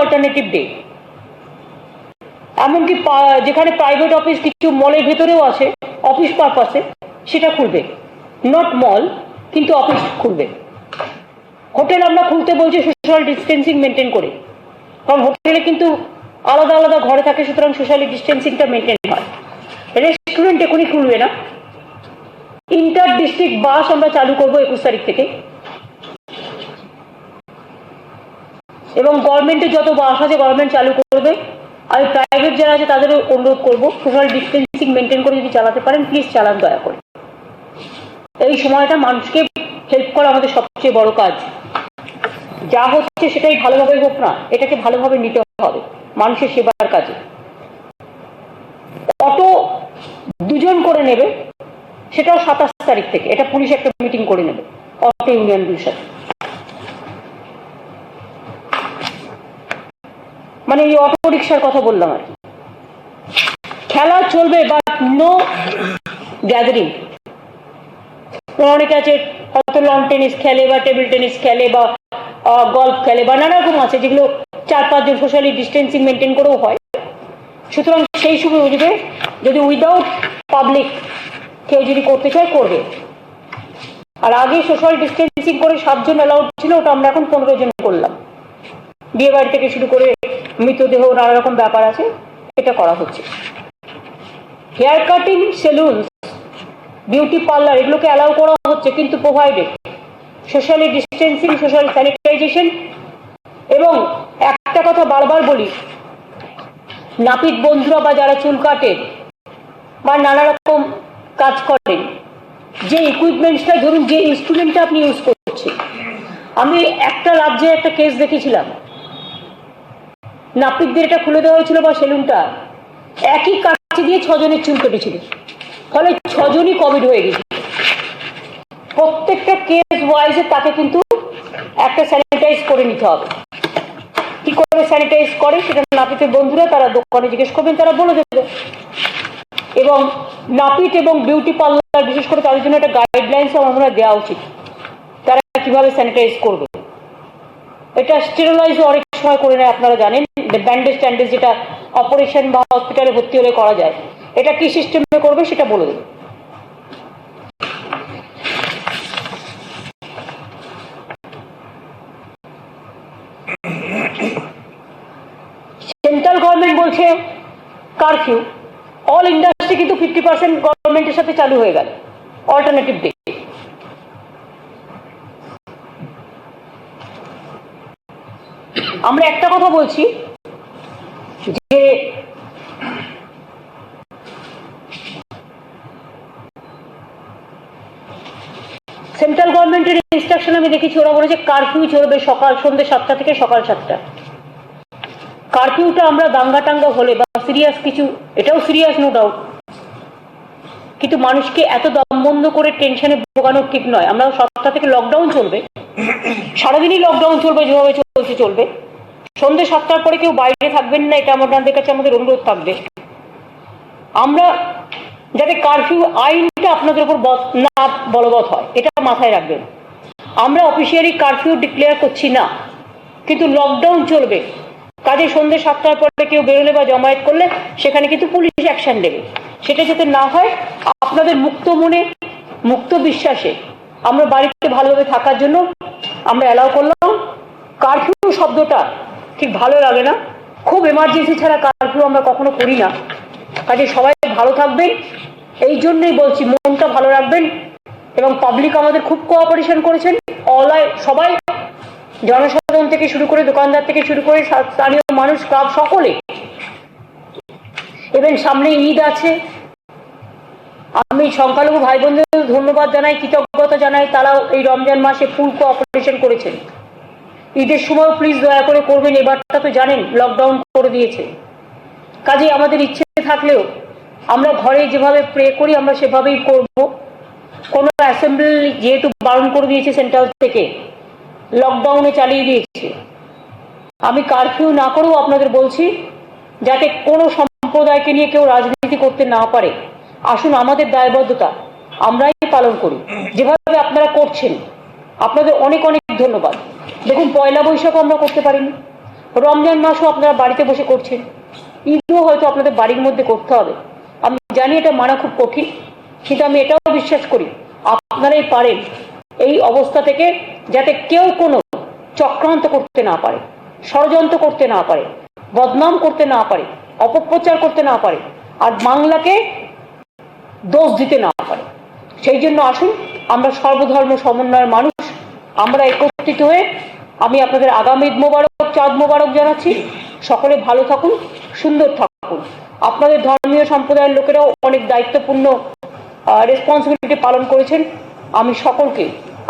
Alternative day. এমনকি যেখানে private office কিছু মলের ভেতরেও আছে অফিস পারপাসে, সেটা খুলবে, নট মল, কিন্তু অফিস খুলবে। হোটেল আমরা খুলতে বলছি সোশ্যাল ডিস্টেন্সিং মেনটেন করে, কারণ হোটেলে কিন্তু আলাদা আলাদা ঘরে থাকে, সুতরাং সোশ্যাল ডিস্টেন্সিংটা মেনটেন হয়। রেস্টুরেন্ট এখনই খুলবে না। ইন্টার ডিস্ট্রিক্ট বাস আমরা চালু করবো 21 তারিখ থেকে, এবং গভর্নমেন্টের যত বাস আছে গভর্নমেন্ট চালু করবে। আর প্রাইভেট যারা আছে তাদেরও অনুরোধ করবো সোশ্যাল ডিস্টেন্সিং মেনটেন করে যদি চালাতে পারেন প্লিজ চালান দয়া করে। এই সময়টা মানুষকে হেল্প করা আমাদের সবচেয়ে বড় কাজ। যা হচ্ছে সেটাই ভালোভাবে হোক না, এটাকে ভালোভাবে নিতে হবে মানুষের সেবার কাজে। অটো 2 জন করে নেবে, সেটাও 27 তারিখ থেকে, এটা পুলিশ একটা মিটিং করে নেবে অটো ইউনিয়নগুলোর সাথে। মানে এই অটো রিক্সার কথা বললাম আর কি। খেলা চলবে বাট নো গ্যাদারিং। অনেকে আছে হয়তো লন টেনিস খেলে বা টেবিল টেনিস খেলে বা গল্ফ খেলে বা নানা রকম আছে যেগুলো 4-5 জন সোশ্যালি ডিস্টেন্সিং মেনটেন করেও হয়। সুতরাং সেই সময় বুঝবে যদি উইদাউট পাবলিক কেউ যদি করতে চায় করবে। আর আগে সোশ্যাল ডিস্টেন্সিং করে 7 জন অ্যালাউড ছিল, ওটা আমরা এখন 15 জন করলাম। বিয়ে বাড়ি থেকে শুরু করে মৃতদেহ নানা রকম ব্যাপার আছে, এটা করা হচ্ছে। Hair cutting, salon, beauty parlour এগুলোকে অ্যালাউ করা হচ্ছে, কিন্তু provided socially distancing, social sanitization. এবং একটা কথা বারবার বলি, নাপিত বন্ধুরা বা যারা চুল কাটেন বা নানা রকম কাজ করেন, যে ইকুইপমেন্টসটা ধরুন যে ইনস্ট্রুমেন্টটা আপনি ইউজ করছেন। আমি একটা রাজ্যে একটা কেস দেখেছিলাম, নাপিতদের এটা খুলে দেওয়া হয়েছিল বা সেলুনটা, একই কাছে দিয়ে 6 জনের চুল কেটেছিল, ফলে 6 জনই কোভিড হয়ে গেছে। প্রত্যেকটা কেস ওয়াইজে তাকে কিন্তু একটা স্যানিটাইজ করে নিতে হবে। কি করে স্যানিটাইজ করে সেটা নাপিতের বন্ধুরা তারা দোকানে জিজ্ঞেস করবেন, তারা বলে দেবে। এবং নাপিত এবং বিউটি পার্লার বিশেষ করে তাদের জন্য একটা গাইডলাইন্স আমরা দেওয়া উচিত, তারা কিভাবে স্যানিটাইজ করবে। এটা স্টেরিলাইজ অনেক সময় করে নেয়, আপনারা জানেন, ব্যান্ডেজ ট্যান্ডেজ যেটা অপারেশন বা হসপিটালে ভর্তি হলে করা যায়, এটা কি সিস্টেমে করবে সেটা বলে দেবে। সেন্ট্রাল গভর্নমেন্ট বলছে কারফিউ, অল ইন্ডাস্ট্রি কিন্তু 50% গভর্নমেন্টের সাথে চালু হয়ে গেল অল্টারনেটিভ ডে। আমরা একটা কথা বলছি যে সেন্ট্রাল গভর্নমেন্টের ইনস্ট্রাকশন আমি দেখেছি, ওরা বলেছে কারফিউ চলবে সকাল সন্ধ্যে 7টা থেকে সকাল 7টা। কারফিউটা আমরা দাঙ্গা টাঙ্গা হলে বা সিরিয়াস কিছু, এটাও সিরিয়াস নো ডাউট, কিন্তু মানুষকে এত দম বন্ধ করে টেনশনে ভোগানো ঠিক নয়। আমরা 7টা থেকে লকডাউন চলবে, সারাদিনই লকডাউন চলবে, যেভাবে চলছে চলবে। সন্ধ্যে 7টার পরে কেউ বাইরে থাকবেন না, এটা আমাদের কাছে আমাদের অনুরোধ থাকবে। আমরা যাতে কারফিউ আইনটা আপনাদের উপর না বলবৎ হয়, এটা মাথায় রাখবেন। আমরা অফিসিয়ালি কারফিউ ডিক্লেয়ার করছি না, কিন্তু লকডাউন চলবে। কাজে সন্ধ্যে 7টার পরে কেউ বেরোলে বা জমায়েত করলে সেখানে কিন্তু পুলিশ অ্যাকশন নেবে। সেটা যাতে না হয়, আপনাদের মুক্ত মনে মুক্ত বিশ্বাসে আমরা বাড়িতে ভালোভাবে থাকার জন্য আমরা অ্যালাউ করলাম। কারফিউ শব্দটা ঠিক ভালো লাগে না, খুব এমার্জেন্সি ছাড়া কারফিউ আমরা কখনো করি না। কাজে সবাই ভালো থাকবেন, এই জন্যই বলছি মনটা ভালো রাখবেন। এবং পাবলিক আমাদের খুব কোঅপারেশন করেছেন, সবাই, জনসাধারণ থেকে শুরু করে দোকানদার থেকে শুরু করে স্থানীয় মানুষ, ক্লাব, সকলে। এবং সামনে ঈদ আছে, আমি সংখ্যালঘু ভাই বোনদের ধন্যবাদ জানাই, কৃতজ্ঞতা জানাই, তারাও এই রমজান মাসে ফুল কোঅপারেশন করেছেন। ঈদের সময় প্লিজ দয়া করে করবেন, এবারটা তো জানেন লকডাউন করে দিয়েছে। কাজে আমাদের ইচ্ছে থাকলেও আমরা ঘরে যেভাবে প্রে করি আমরা সেভাবেই করব। কোনো অ্যাসেম্বলি যেহেতু বারণ করে দিয়েছে সেন্ট্রাল থেকে, লকডাউনে চালিয়ে দিয়েছে, আমি কারফিউ না করেও আপনাদের বলছি যাতে কোনো সম্প্রদায়কে নিয়ে কেউ রাজনীতি করতে না পারে। আসুন আমাদের দায়বদ্ধতা আমরাই পালন করি, যেভাবে আপনারা করছেন। আপনাদের অনেক অনেক ধন্যবাদ। দেখুন, পয়লা বৈশাখ আমরা করতে পারিনি, রমজান মাসও আপনারা বাড়িতে বসে করছেন, ঈদও হয়তো আপনাদের বাড়ির মধ্যে করতে হবে। আমি জানি এটা মানা খুব কঠিন, কিন্তু আমি এটাও বিশ্বাস করি আপনারাই পারেন এই অবস্থা থেকে যাতে কেউ কোনো চক্রান্ত করতে না পারে, ষড়যন্ত্র করতে না পারে, বদনাম করতে না পারে, অপপ্রচার করতে না পারে, আর বাংলাকে দোষ দিতে না পারে। সেই জন্য আসুন, আমরা সর্বধর্ম সমন্বয়ের মানুষ, আমরা একত্রিত হয়ে আমি আপনাদের আগামী ঈদ মোবারক, চাঁদ মোবারক জানাচ্ছি। সকলে ভালো থাকুন, সুন্দর থাকুন। আপনাদের ধর্মীয় সম্প্রদায়ের লোকেরাও অনেক দায়িত্বপূর্ণ রেসপন্সিবিলিটি পালন করেছেন। আমি সকলকে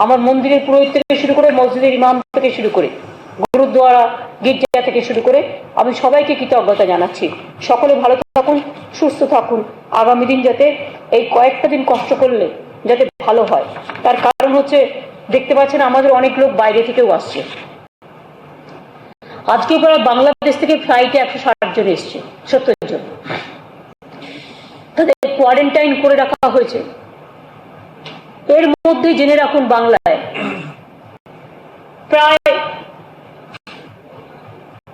আমার মন্দিরের পুরোহিত থেকে শুরু করে, মসজিদের ইমাম থেকে শুরু করে, গুরুদ্বারা, গির্জা থেকে শুরু করে আমি সবাইকে কৃতজ্ঞতা জানাচ্ছি। সকলে ভালো থাকুন, সুস্থ থাকুন। আগামী দিন যাতে এই কয়েকটা দিন কষ্ট করলে যাতে ভালো হয়, তার কারণ হচ্ছে দেখতে পাচ্ছেন আমাদের অনেক লোক বাইরে থেকেও আসছে। আজকে প্রায় বাংলাদেশ থেকে ফ্লাইটে 160 জন এসছে, 70 জন। তাদের কোয়ারেন্টাইন করে রাখা হয়েছে। এর মধ্যে জেনে রাখুন, বাংলায় প্রায়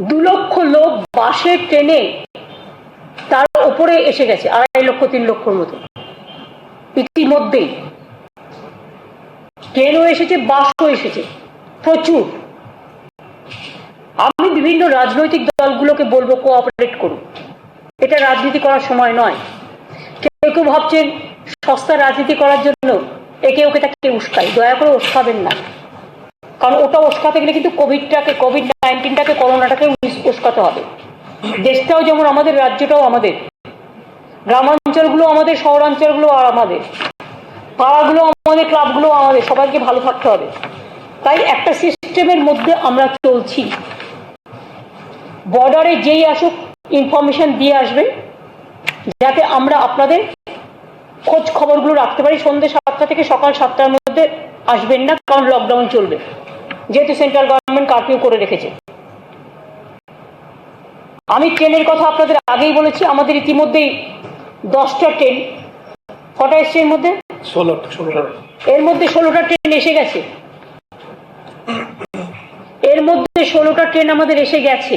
2 লক্ষ লোক বাসে, ট্রেনে তার উপরে এসে গেছে, 2.5 লক্ষ 3 লক্ষর মতো ইতিমধ্যেই। ট্রেনও এসেছে, বাসও এসেছে, প্রচুর। আমি বিভিন্ন রাজনৈতিক দলগুলোকে বলবো কোঅপারেট করুন, এটা রাজনীতি করার সময় নয়। কেউ কেউ ভাবছেন সস্তা রাজনীতি করার জন্য একে ওকে তাকে উস্কাই, দয়া করে উস্কাবেন না, কারণ ওটা উস্কাতে গেলে কিন্তু কোভিড-19টাকে, করোনাটাকে উস্কাতে হবে। দেশটাও যেমন আমাদের, রাজ্যটাও আমাদের, গ্রামাঞ্চলগুলো আমাদের, শহরাঞ্চলগুলো আর আমাদের, পাড়াগুলো আমাদের, ক্লাবগুলো আমাদের, সবাইকে ভালো থাকতে হবে। তাই একটা সিস্টেমের মধ্যে আমরা চলছি। বর্ডারে যেই আসুক ইনফরমেশন দিয়ে আসবেন, যাতে আমরা আপনাদের খোঁজ খবরগুলো রাখতে পারি। সন্ধ্যে 7টা থেকে সকাল 7টার মধ্যে আসবেন না, কারণ লকডাউন চলবে, যেহেতু সেন্ট্রাল গভর্নমেন্ট কারফিউ করে রেখেছে। আমি ট্রেনের কথা আপনাদের আগেই বলেছি, আমাদের ইতিমধ্যেই 10টা ট্রেন, কটা এসছে এর মধ্যে? 16টা। এর মধ্যে 16টা ট্রেন এসে গেছে। এর মধ্যে 16টা ট্রেন আমাদের এসে গেছে।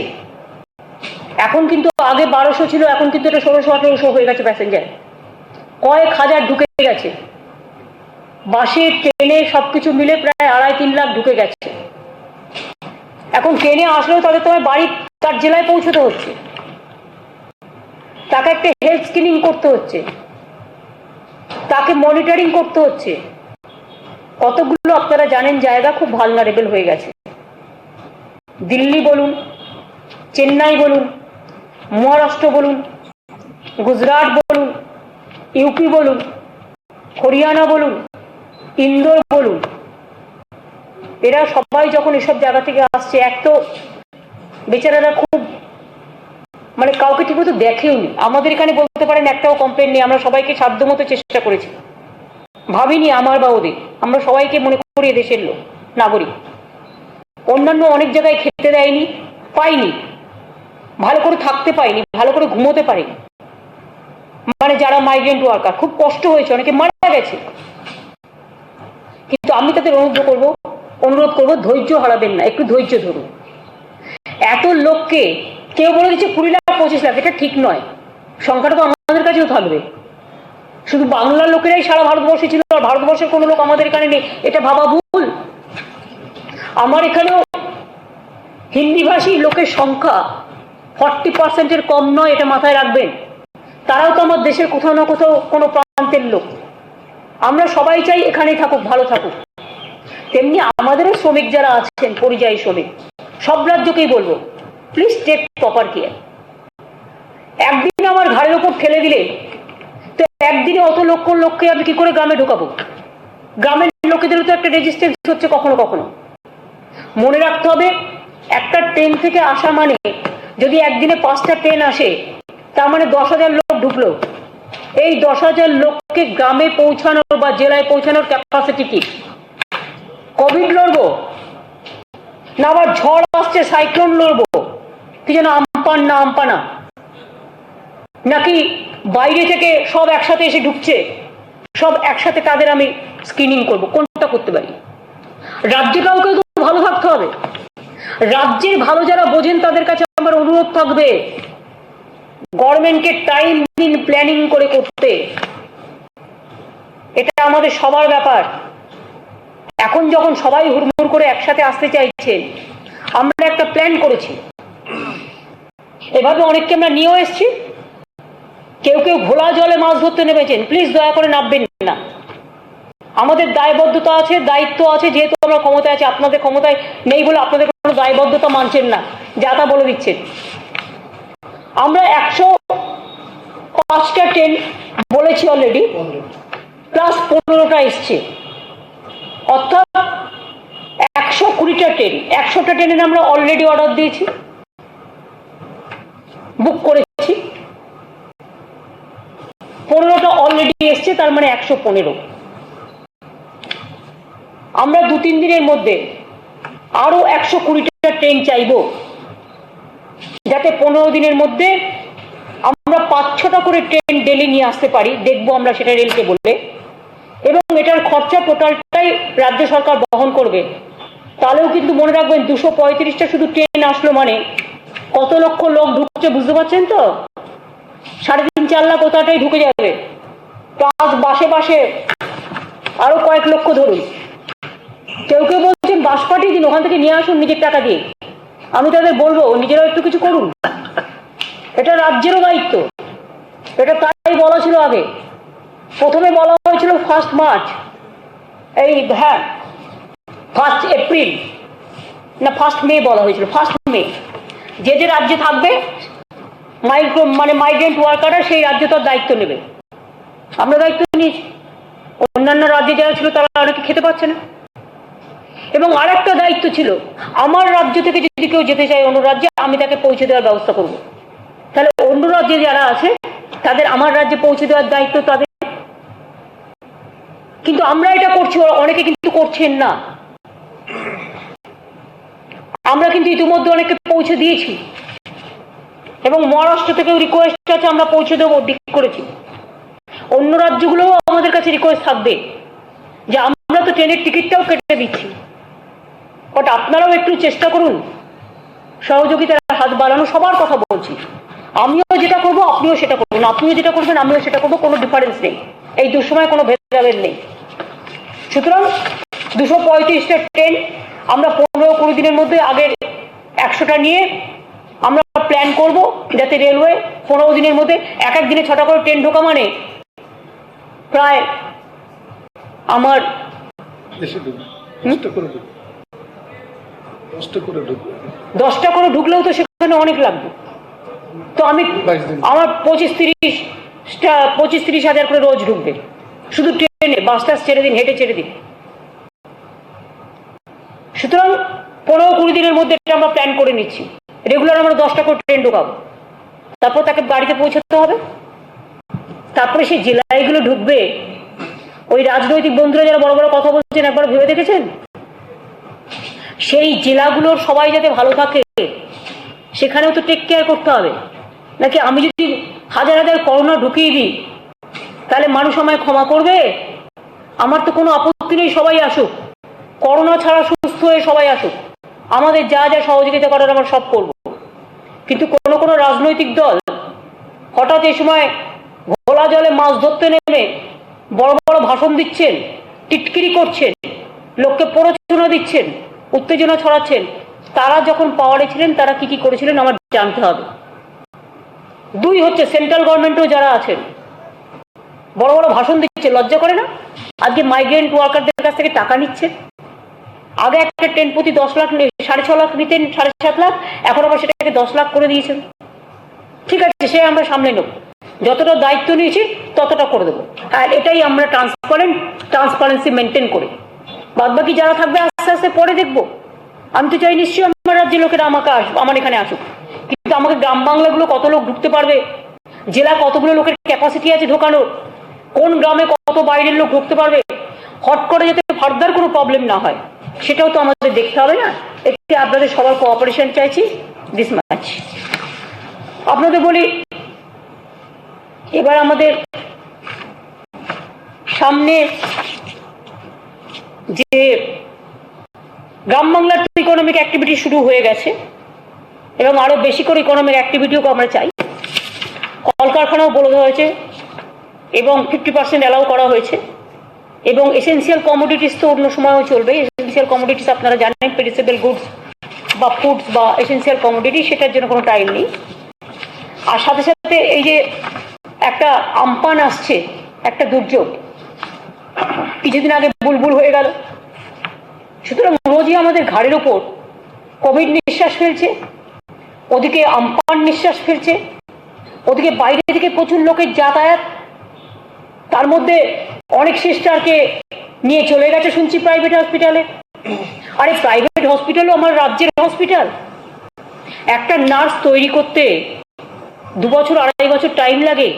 এখন কিন্তু আগে 1200 ছিল, এখন কিন্তু এটা 1600-1800 হয়ে গেছে প্যাসেঞ্জার। কয়েক হাজার ঢুকে গেছে, বাসে, ট্রেনে সবকিছু মিলে প্রায় 2.5-3 লাখ ঢুকে গেছে। এখন ট্রেনে আসলেও তাদের তোমার বাড়ি, তার জেলায় পৌঁছতে হচ্ছে, তাকে একটা হেলথ স্ক্রিনিং করতে হচ্ছে, তাকে মনিটরিং করতে হচ্ছে। কতগুলো আপনারা জানেন জায়গা খুব ভালনারেবল হয়ে গেছে। দিল্লি বলুন, চেন্নাই বলুন, মহারাষ্ট্র বলুন, গুজরাট বলুন, ইউপি বলুন, হরিয়ানা বলুন, ইন্দোর বলুন, এরা সবাই যখন এসব জায়গা থেকে আসছে, এক তো বেচারারা খুব মানে কাউকে ঠিক মতো দেখেও নি। আমাদের এখানে বলতে পারেন একটাও কমপ্লেন নেই, আমরা সবাইকে সাধ্যমতো চেষ্টা করেছি, ভাবিনি আমার বা ওদের, আমরা সবাইকে মনে করি দেশের লোক, নাগরিক। অন্যান্য অনেক জায়গায় খেতে দেয়নি, পাইনি, ভালো করে থাকতে পাইনি, ভালো করে ঘুমোতে পারিনি। মানে যারা মাইগ্রেন্ট ওয়ার্কার, খুব কষ্ট হয়েছে, অনেকে মারা গেছে। কিন্তু আমি তাদের অনুরোধ করবো ধৈর্য হারাবেন না, একটু ধৈর্য ধরুন। এত লোককে কেউ বলে দিচ্ছে 20 লাখ 25 লাখ, এটা ঠিক নয়। সংখ্যাটা তো আমাদের কাছেও থাকবে। শুধু বাংলার লোকেরাই সারা ভারতবর্ষে ছিল আর ভারতবর্ষের কোনো লোক আমাদের এখানে নেই, এটা ভাবা ভুল। আমার এখানেও হিন্দিভাষী লোকের সংখ্যা 40%-এর কম নয়, এটা মাথায় রাখবেন। তারাও তো আমার দেশের কোথাও না কোথাও কোনো প্রান্তের লোক। আমরা সবাই চাই এখানেই থাকুক, ভালো থাকুক। তেমনি আমাদেরও শ্রমিক যারা আছেন, পরিযায়ী শ্রমিক, সব রাজ্যকেই বলবো প্লিজ টেক প্রপার কেয়ার। একদিন আমার ঘাড়ের ওপর ঠেলে দিলে তো একদিনে অত লক্ষ লোককে আমি কি করে গ্রামে ঢোকাবো? গ্রামের লোকেদেরও তো একটা রেজিস্ট্যান্স হচ্ছে কখনো কখনো। মনে রাখতে হবে, একটা ট্রেন থেকে আসা মানে যদি একদিনে 5টা ট্রেন আসে, তার মানে 10,000 লোক ঢুকলো। এই 10,000 লোককে গ্রামে পৌঁছানোর বা জেলায় পৌঁছানোর ক্যাপাসিটি কি? কোভিড লড়বো না আবার ঝড় আসছে, সাইক্লোন লড়বো, কি যেন আমপান না আমপানা, নাকি বাইরে থেকে সব একসাথে এসে ঢুকছে, সব একসাথে তাদের আমি স্ক্রিনিং করব? কোনটা করতে পারি? রাজ্যে কাউকে তো ভালো থাকতে হবে। রাজ্যের ভালো যারা বোঝেন তাদের কাছে আমার অনুরোধ থাকবে, গভর্নমেন্টকে টাইম দিন প্ল্যানিং করে করতে। এটা আমাদের সবার ব্যাপার। এখন যখন সবাই হুড়মুড় করে একসাথে আসতে চাইছেন, আমরা একটা প্ল্যান করেছি, এভাবে অনেককে আমরা নিয়েও এসছি। কেউ কেউ ঘোলা জলে মাছ ধরতে নেমেছেন, প্লিজ দয়া করে নামবেন না। আমাদের দায়বদ্ধতা আছে, দায়িত্ব আছে, যেহেতু আমরা ক্ষমতায় আছি। আপনাদের ক্ষমতায় নেই বলে আপনাদের কোনো দায়বদ্ধতা মানছেন না, যা তা বলে দিচ্ছেন। আমরা 105টা ট্রেন বলেছি অলরেডি, প্লাস 15টা এসছে, অর্থাৎ 120টা ট্রেন। 100টা ট্রেনের আমরা অলরেডি অর্ডার দিয়েছি, বুক করেছি। 15টা অলরেডি এসছে, তার মানে 115। আমরা 2-3 দিনের মধ্যে আরো 120টা ট্রেন চাইব, যাতে 15 দিনের মধ্যে আমরা 5-6টা করে ট্রেন ডেলি নিয়ে আসতে পারি। দেখবো আমরা সেটা রেলকে বলে, এবং এটার খরচা টোটালটাই রাজ্য সরকার বহন করবে। তাহলেও কিন্তু মনে রাখবেন, 235টা শুধু ট্রেন আসলো মানে কত লক্ষ লোক ঢুকছে বুঝতে পারছেন তো? 3.5-4 লাখ ওটাটাই ঢুকে যাবে, প্লাস বাসে বাসে আরো কয়েক লক্ষ ধরুন। কেউ কেউ বলছেন বাস পাঠিয়ে দিন, ওখান থেকে নিয়ে আসুন নিজের টাকা দিয়ে। আমি তাদের বলবো নিজেরাও একটু কিছু করুন, এটা রাজ্যেরও দায়িত্ব। এটা তাই বলা ছিল আগে, প্রথমে বলা হয়েছিল 1 মার্চ, এই হ্যাঁ 1 এপ্রিল না 1 মে বলা হয়েছিল, 1 মে। যে যে রাজ্যে থাকবে মাইগ্রেন্ট ওয়ার্কাররা, সেই রাজ্য তার দায়িত্ব নেবে। আমরা দায়িত্ব নিয়েছি, অন্যান্য রাজ্যে যারা ছিল তারা অনেকে খেতে পাচ্ছে না। এবং আরেকটা দায়িত্ব ছিল, আমার রাজ্য থেকে যদি কেউ যেতে চায় অন্য রাজ্যে, আমি তাকে পৌঁছে দেওয়ার ব্যবস্থা করব। তাহলে অন্য রাজ্যে যারা আছে তাদের আমার রাজ্যে পৌঁছে দেওয়ার দায়িত্ব তাদের। কিন্তু আমরা এটা করছি, অনেকে কিন্তু করছেন না। আমরা কিন্তু ইতিমধ্যে অনেককে পৌঁছে দিয়েছি, এবং মহারাষ্ট্র থেকেও রিকোয়েস্ট আছে, আমরা পৌঁছে দেবো, ঠিক করেছি। অন্য রাজ্যগুলোও আমাদের কাছে রিকোয়েস্ট থাকবে যে আমরা তো ট্রেনের টিকিটটাও কেটে দিচ্ছি, বাট আপনারাও একটু চেষ্টা করুন, সহযোগিতার হাত বাড়ানো। সবার কথা বলছি, আমিও যেটা করবো আপনিও সেটা করবেন, আপনিও যেটা করবেন আমিও সেটা করবো, কোনো ডিফারেন্স নেই, এই দুঃসময় কোনো ভেদাভেদ নেই। সুতরাং 235টা ট্রেন আমরা 15-20 দিনের মধ্যে আগের 100টা নিয়ে আমরা প্ল্যান করব, যাতে রেলওয়ে 15 দিনের মধ্যে এক দিনে 6টা করে ট্রেন ঢোকা মানে প্রায় আমার 10টা করে ঢুকলেও তো সেখানে অনেক লাগবে। তো আমি আমার 25-30 হাজার করে রোজ ঢুকবে শুধু ট্রেনে, বাসটা ছেড়ে দিন, হেঁটে ছেড়ে দিন। সুতরাং 15-20 দিনের মধ্যে এটা আমরা প্ল্যান করে নিচ্ছি। রেগুলার আমরা 10টা করে ট্রেন ঢোকাবো, তারপর তাকে বাড়িতে পৌঁছাতে হবে। তারপরে সেই জেলাগুলো ঢুকবে। ওই রাজনৈতিক বন্ধুরা যারা বড় বড় কথা বলছেন, একবার ভেবে দেখেছেন সেই জেলাগুলোর সবাই যাতে ভালো থাকে, সেখানেও তো টেক কেয়ার করতে হবে। নাকি আমি যদি হাজার হাজার করোনা ঢুকিয়ে দিই, তাহলে মানুষ আমায় ক্ষমা করবে? আমার তো কোনো আপত্তি নেই, সবাই আসুক, করোনা ছাড়া সুস্থ হয়ে সবাই আসুক, আমাদের যা যা সহযোগিতা করার আমরা সব করব। কিন্তু কোনো কোনো রাজনৈতিক দল হঠাৎ এই সময় ঘোলা জলে মাছ ধরতে নেমে বড় বড় ভাষণ দিচ্ছেন, টিটকিরি করছেন, লোককে প্ররোচনা দিচ্ছেন, উত্তেজনা ছড়াচ্ছেন। তারা যখন পাওয়ারে ছিলেন তারা কি কি করেছিলেন আমার জানতে হবে। 2 হচ্ছে সেন্ট্রাল গভর্নমেন্টও যারা আছেন বড় বড় ভাষণ দিচ্ছে, লজ্জা করে না? আজকে মাইগ্রেন্ট ওয়ার্কারদের কাছ থেকে টাকা নিচ্ছে। আগে একটা ট্রেন প্রতি 10 লাখ 6.5 লাখ নিতেন, 7.5 লাখ, এখন আবার সেটাকে 10 লাখ করে দিয়েছেন। ঠিক আছে, সে আমরা সামলে নেব, যতটা দায়িত্ব নিয়েছি ততটা করে দেবো। আর এটাই আমরা ট্রান্সপারেন্সি মেনটেন করে, বাদ বাকি যারা থাকবে আস্তে আস্তে পরে দেখবো। আমি তো চাই নিশ্চয়ই আমার রাজ্যের লোকেরা আমার এখানে আসুক, কিন্তু আমাকে গ্রাম বাংলাগুলো কত লোক ঢুকতে পারবে, জেলা কতগুলো লোকের ক্যাপাসিটি আছে ঢোকানোর, কোন গ্রামে কত বাইরের লোক ঢুকতে পারবে, হট করে যাতে ফার্দার কোনো প্রবলেম না হয়, সেটাও তো আমাদের দেখতে হবে না? এতে আপনাদের সবার কোঅপারেশন চাইছি, দিস মাচ। আপনাদের বলি, এবার আমাদের সামনে যে গ্রাম বাংলার তো ইকোনমিক অ্যাক্টিভিটি শুরু হয়ে গেছে এবং আরো বেশি করে ইকোনমিক অ্যাক্টিভিটিও আমরা চাই। কলকারখানাও বলে দেওয়া হয়েছে এবং 50% অ্যালাউ করা হয়েছে এবং এসেন্সিয়াল কমোডিটিস তো অন্য সময়ও চলবে। এসেন্সিয়াল কমোডিটিস আপনারা জানেন, পেরিসেবল গুডস বা ফুডস বা এসেন্সিয়াল কমোডিটি, সেটার জন্য কোনো টাইম নেই। আর সাথে সাথে এই যে একটা আমপান আসছে, একটা দুর্যোগ, কিছুদিন আগে বুলবুল হয়ে গেল, সুতরাং রোজই আমাদের ঘাড়ের ওপর কোভিড নিঃশ্বাস ফেলছে, ওদিকে আমপান নিঃশ্বাস ফেলছে, ওদিকে বাইরে থেকে প্রচুর লোকের যাতায়াত, তার মধ্যে অনেক সিস্টারকে নিয়ে চলে গেছে শুনছি প্রাইভেট হসপিটালে। আরে প্রাইভেট হসপিটালও আমার রাজ্যের হসপিটাল। একটা নার্স তৈরি করতে 2 বছর 2.5 বছর টাইম লাগে,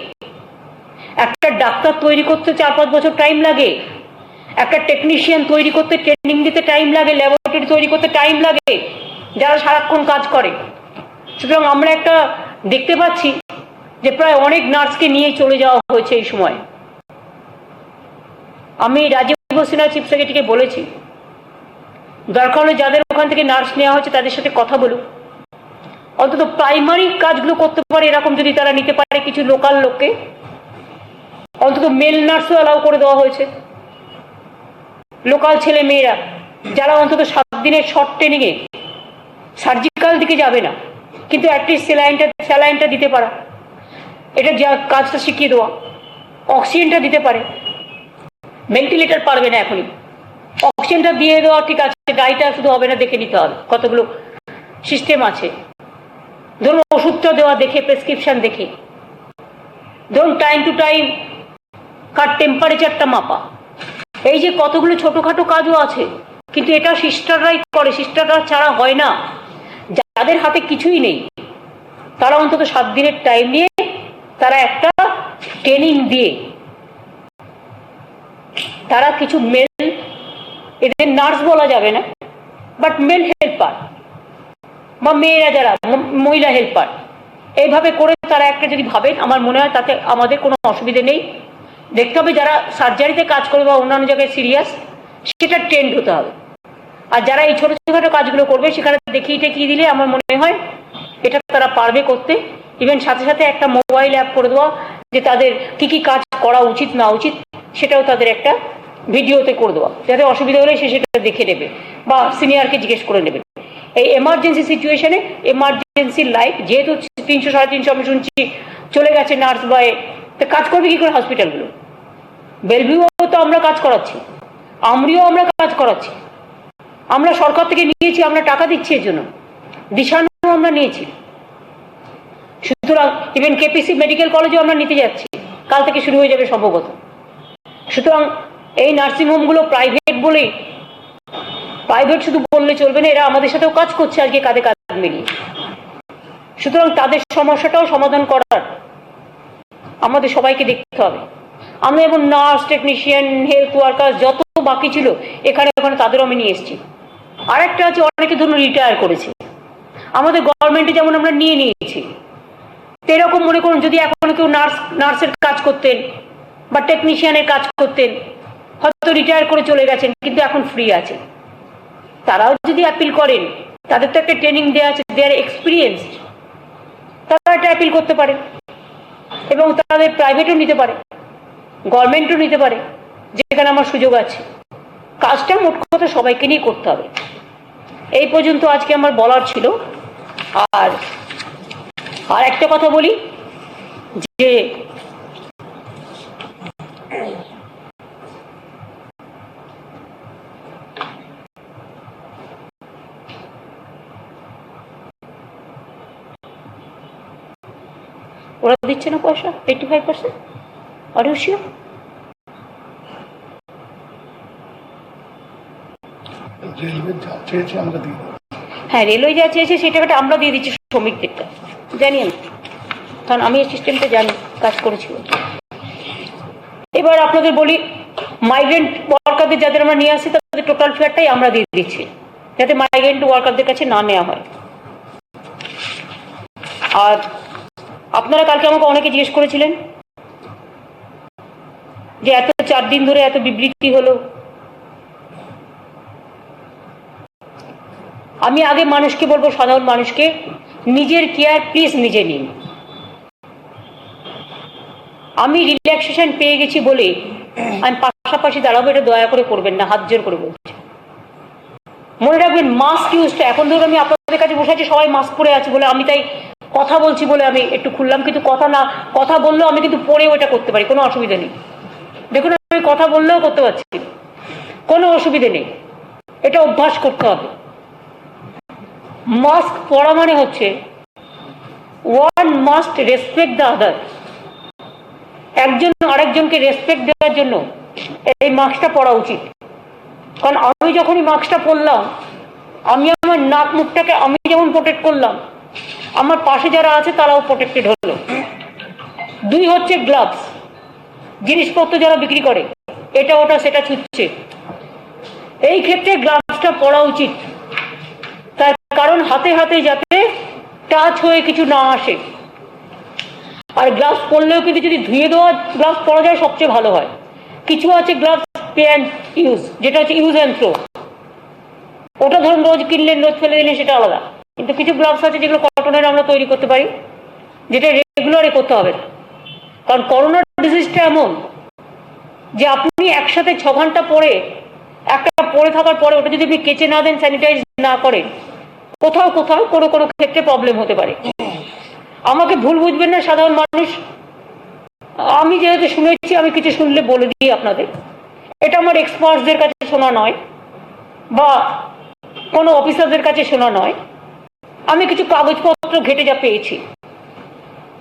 একটা ডাক্তার তৈরি করতে 4-5 বছর টাইম লাগে, একটা টেকনিশিয়ান তৈরি করতে ট্রেনিং দিতে টাইম লাগে, ল্যাবরেটরি তৈরি করতে টাইম লাগে, যারা সারাক্ষণ কাজ করে। সুতরাং আমরা একটা দেখতে পাচ্ছি যে প্রায় অনেক নার্সকে নিয়ে চলে যাওয়া হয়েছে এই সময়। আমি রাজীব সিনহা চিফ সেক্রেটারিকে বলেছি, দরকার হলে যাদের ওখান থেকে নার্স নেওয়া হয়েছে তাদের সাথে কথা বলুক, অন্তত প্রাইমারি কাজগুলো করতে পারে এরকম যদি তারা নিতে পারে কিছু লোকাল লোককে। অন্তত মেল নার্সও অ্যালাউ করে দেওয়া হয়েছে, লোকাল ছেলে মেয়েরা যারা অন্তত 7 দিনের শর্ট ট্রেনিংয়ে সার্জিক্যাল দিকে যাবে না, কিন্তু অ্যাটলিস্ট স্যালাইনটা দিতে পারা, এটা যা কাজটা শিখিয়ে দেওয়া, অক্সিজেনটা দিতে পারে। ভেন্টিলেটার পারবে না এখনই, অক্সিজেনটা দিয়ে দেওয়া ঠিক আছে, গাড়িটা শুধু হবে না, দেখে নিতে হবে কতগুলো সিস্টেম আছে। ধরুন ওষুধটা দেওয়া দেখে, প্রেসক্রিপশন দেখে, ধরুন টাইম টু টাইম কার টেম্পারেচারটা মাপা, এই যে কতগুলো ছোটখাটো কাজও আছে, কিন্তু এটা সিস্টাররাই করে, সিস্টাররা ছাড়া হয় না। যাদের হাতে কিছুই নেই তারা অন্তত 7 দিনের টাইম নিয়ে তারা একটা ট্রেনিং দিয়ে তারা কিছু মেল, এদের নার্স বলা যাবে না, বাট মেল হেল্পার বা মেয়েরা যারা মহিলা হেল্পার, এইভাবে করে তারা একটা যদি ভাবেন, আমার মনে হয় তাতে আমাদের কোনো অসুবিধে নেই। দেখতে হবে যারা সার্জারিতে কাজ করবে বা অন্যান্য জায়গায় সিরিয়াস, সেটা ট্রেন্ড হতে হবে। আর যারা এই ছোটো ছোটো কাজগুলো করবে সেখানে দেখিয়ে টেকিয়ে দিলে আমার মনে হয় এটা তারা পারবে করতে। ইভেন সাথে সাথে একটা মোবাইল অ্যাপ করে দেওয়া যে তাদের কি কি কাজ করা উচিত না উচিত, সেটাও তাদের একটা ভিডিওতে করে দেওয়া, যাতে অসুবিধা হলে সে সেটা দেখে নেবে বা সিনিয়রকে জিজ্ঞেস করে নেবে। এই এমার্জেন্সি সিচুয়েশনে এমার্জেন্সি লাইফ, যেহেতু 300-350 আমি শুনছি চলে গেছে নার্স বয়ে, তো কাজ করবে কি করে হসপিটালগুলো? বেলভিউও তো আমরা কাজ করাচ্ছি, আমরিও আমরা কাজ করাচ্ছি, আমরা সরকার থেকে নিয়েছি, আমরা টাকা দিচ্ছি এর জন্য, দিশানো আমরা নিয়েছি। সুতরাং ইভেন কেপিসি মেডিকেল কলেজেও আমরা নিতে যাচ্ছি, কাল থেকে শুরু হয়ে যাবে সম্ভবত। সুতরাং এই নার্সিংহোমগুলো প্রাইভেট বলেই, প্রাইভেট শুধু বললে চলবে না, এরা আমাদের সাথেও কাজ করছে আজকে কাঁধে কাঁধ মিলিয়ে। সুতরাং তাদের সমস্যাটাও সমাধান করার আমাদের সবাইকে দেখতে হবে। আমরা যেমন নার্স, টেকনিশিয়ান, হেলথ ওয়ার্কার যত বাকি ছিল এখানে ওখানে তাদেরও আমি নিয়ে এসেছি। আরেকটা আছে, অনেকে ধরুন রিটায়ার করেছে, আমাদের গভর্নমেন্টে যেমন আমরা নিয়ে নিয়েছি, এরকম মনে করুন যদি এখন কেউ নার্সের কাজ করতেন বা টেকনিশিয়ানের কাজ করতেন, হয়তো রিটায়ার করে চলে গেছেন কিন্তু এখন ফ্রি আছে, তারাও যদি অ্যাপিল করেন, তাদের তো একটা ট্রেনিং দেওয়া আছে, দে আর এক্সপিরিয়েন্সড, তারা একটা অ্যাপিল করতে পারে এবং তাদের প্রাইভেটও নিতে পারে, গভর্নমেন্টও নিতে পারে, যেখানে আমার সুযোগ আছে। কাজটা মোট কথা সবাইকে নিয়ে করতে হবে। এই পর্যন্ত আজকে আমার বলার ছিল। আর একটা কথা বলি যে ওরা দিচ্ছে না পয়সা 85%, আর ইউ শিওর? হ্যাঁ, রেলওয়ে যা চেয়েছে সেই টাকাটা আমরা দিয়ে দিচ্ছি শ্রমিকদেরটা, জানি আমি, কারণ আমি এই সিস্টেমটা জানি, কাজ করেছি। এবার আপনাদের বলি, মাইগ্রেন্ট ওয়ার্কারদের যাদের আমরা নিয়ে আসি তাদের টোটাল ফেয়ারটাই আমরা দিয়ে দিচ্ছি, যাতে মাইগ্রেন্ট ওয়ার্কারদের কাছে না নেওয়া হয়। আর আপনারা কালকে আমাকে অনেকে জিজ্ঞেস করেছিলেন যে এত 4 দিন ধরে এত বিবৃতি হলো, আমি আগে মানুষকে বলবো, সাধারণ মানুষকে, নিজের কেয়ার প্লিজ নিজে নিন। আমি রিল্যাক্সেশন পেয়ে গেছি বলে আমি পাশাপাশি দাঁড়াবো, এটা দয়া করে করবেন না, হাত জোর করে বলছি। মনে রাখবেন, মাস্ক ইউজটা, এখন ধরুন আমি আপনাদের কাছে বসে আছি, সবাই মাস্ক পরে আছে বলে আমি তাই কথা বলছি বলে আমি একটু খুললাম, কিন্তু কথা বললেও আমি কিন্তু পরেও এটা করতে পারি, কোনো অসুবিধা নেই। দেখুন, আমি কথা বললেও করতে পারছি, কোনো অসুবিধে নেই। এটা অভ্যাস করতে হবে। মাস্ক পরা মানে হচ্ছে one must respect the other. একজন আরেকজনকে রেসপেক্ট দেওয়ার জন্য এই মাস্কটা পরা উচিত। কারণ আমি যখনই মাস্কটা পরলাম, আমি আমার নাক মুখটাকে আমি যেমন প্রোটেক্ট করলাম, আমার পাশে যারা আছে তারাও প্রোটেক্টেড হলো। দুই হচ্ছে গ্লাভস, জিনিসপত্র যারা বিক্রি করে এটা ওটা সেটা ছুটছে, এই ক্ষেত্রে গ্লাভসটা পরা উচিত। তার কারণ হাতে হাতে যাতে টাচ হয়ে কিছু না আসে। আর গ্লাভস পরলেও কিন্তু যদি ধুয়ে দেওয়া গ্লাভস পরা যায় সবচেয়ে ভালো হয়। কিছু আছে গ্লাভস পে অ্যান্ড ইউজ, যেটা হচ্ছে ইউজ অ্যান্ড থ্রো, ওটা ধরুন রোজ কিনলেন রোজ ফেলে দিলেন, সেটা আলাদা। কিন্তু কিছু গ্লাভস আছে যেগুলো কটনের আমরা তৈরি করতে পারি, যেটা রেগুলারই করতে হবে। কারণ করোনা ডিজিজটা এমন যে আপনি একসাথে 6 ঘন্টা পরে একটা পরে থাকার পরে ওটা যদি আপনি কেচে না দেন, স্যানিটাইজ না করেন, কোথাও কোথাও কোনো কোনো ক্ষেত্রে প্রবলেম হতে পারে। আমাকে ভুল বুঝবেন না সাধারণ মানুষ, আমি যেহেতু শুনেছি আমি কিছু শুনলে বলে দিই আপনাদের। এটা আমার এক্সপার্টসদের কাছে শোনা নয় বা কোনো অফিসারদের কাছে শোনা নয়, আমি কিছু কাগজপত্র ঘেটে যা পেয়েছি।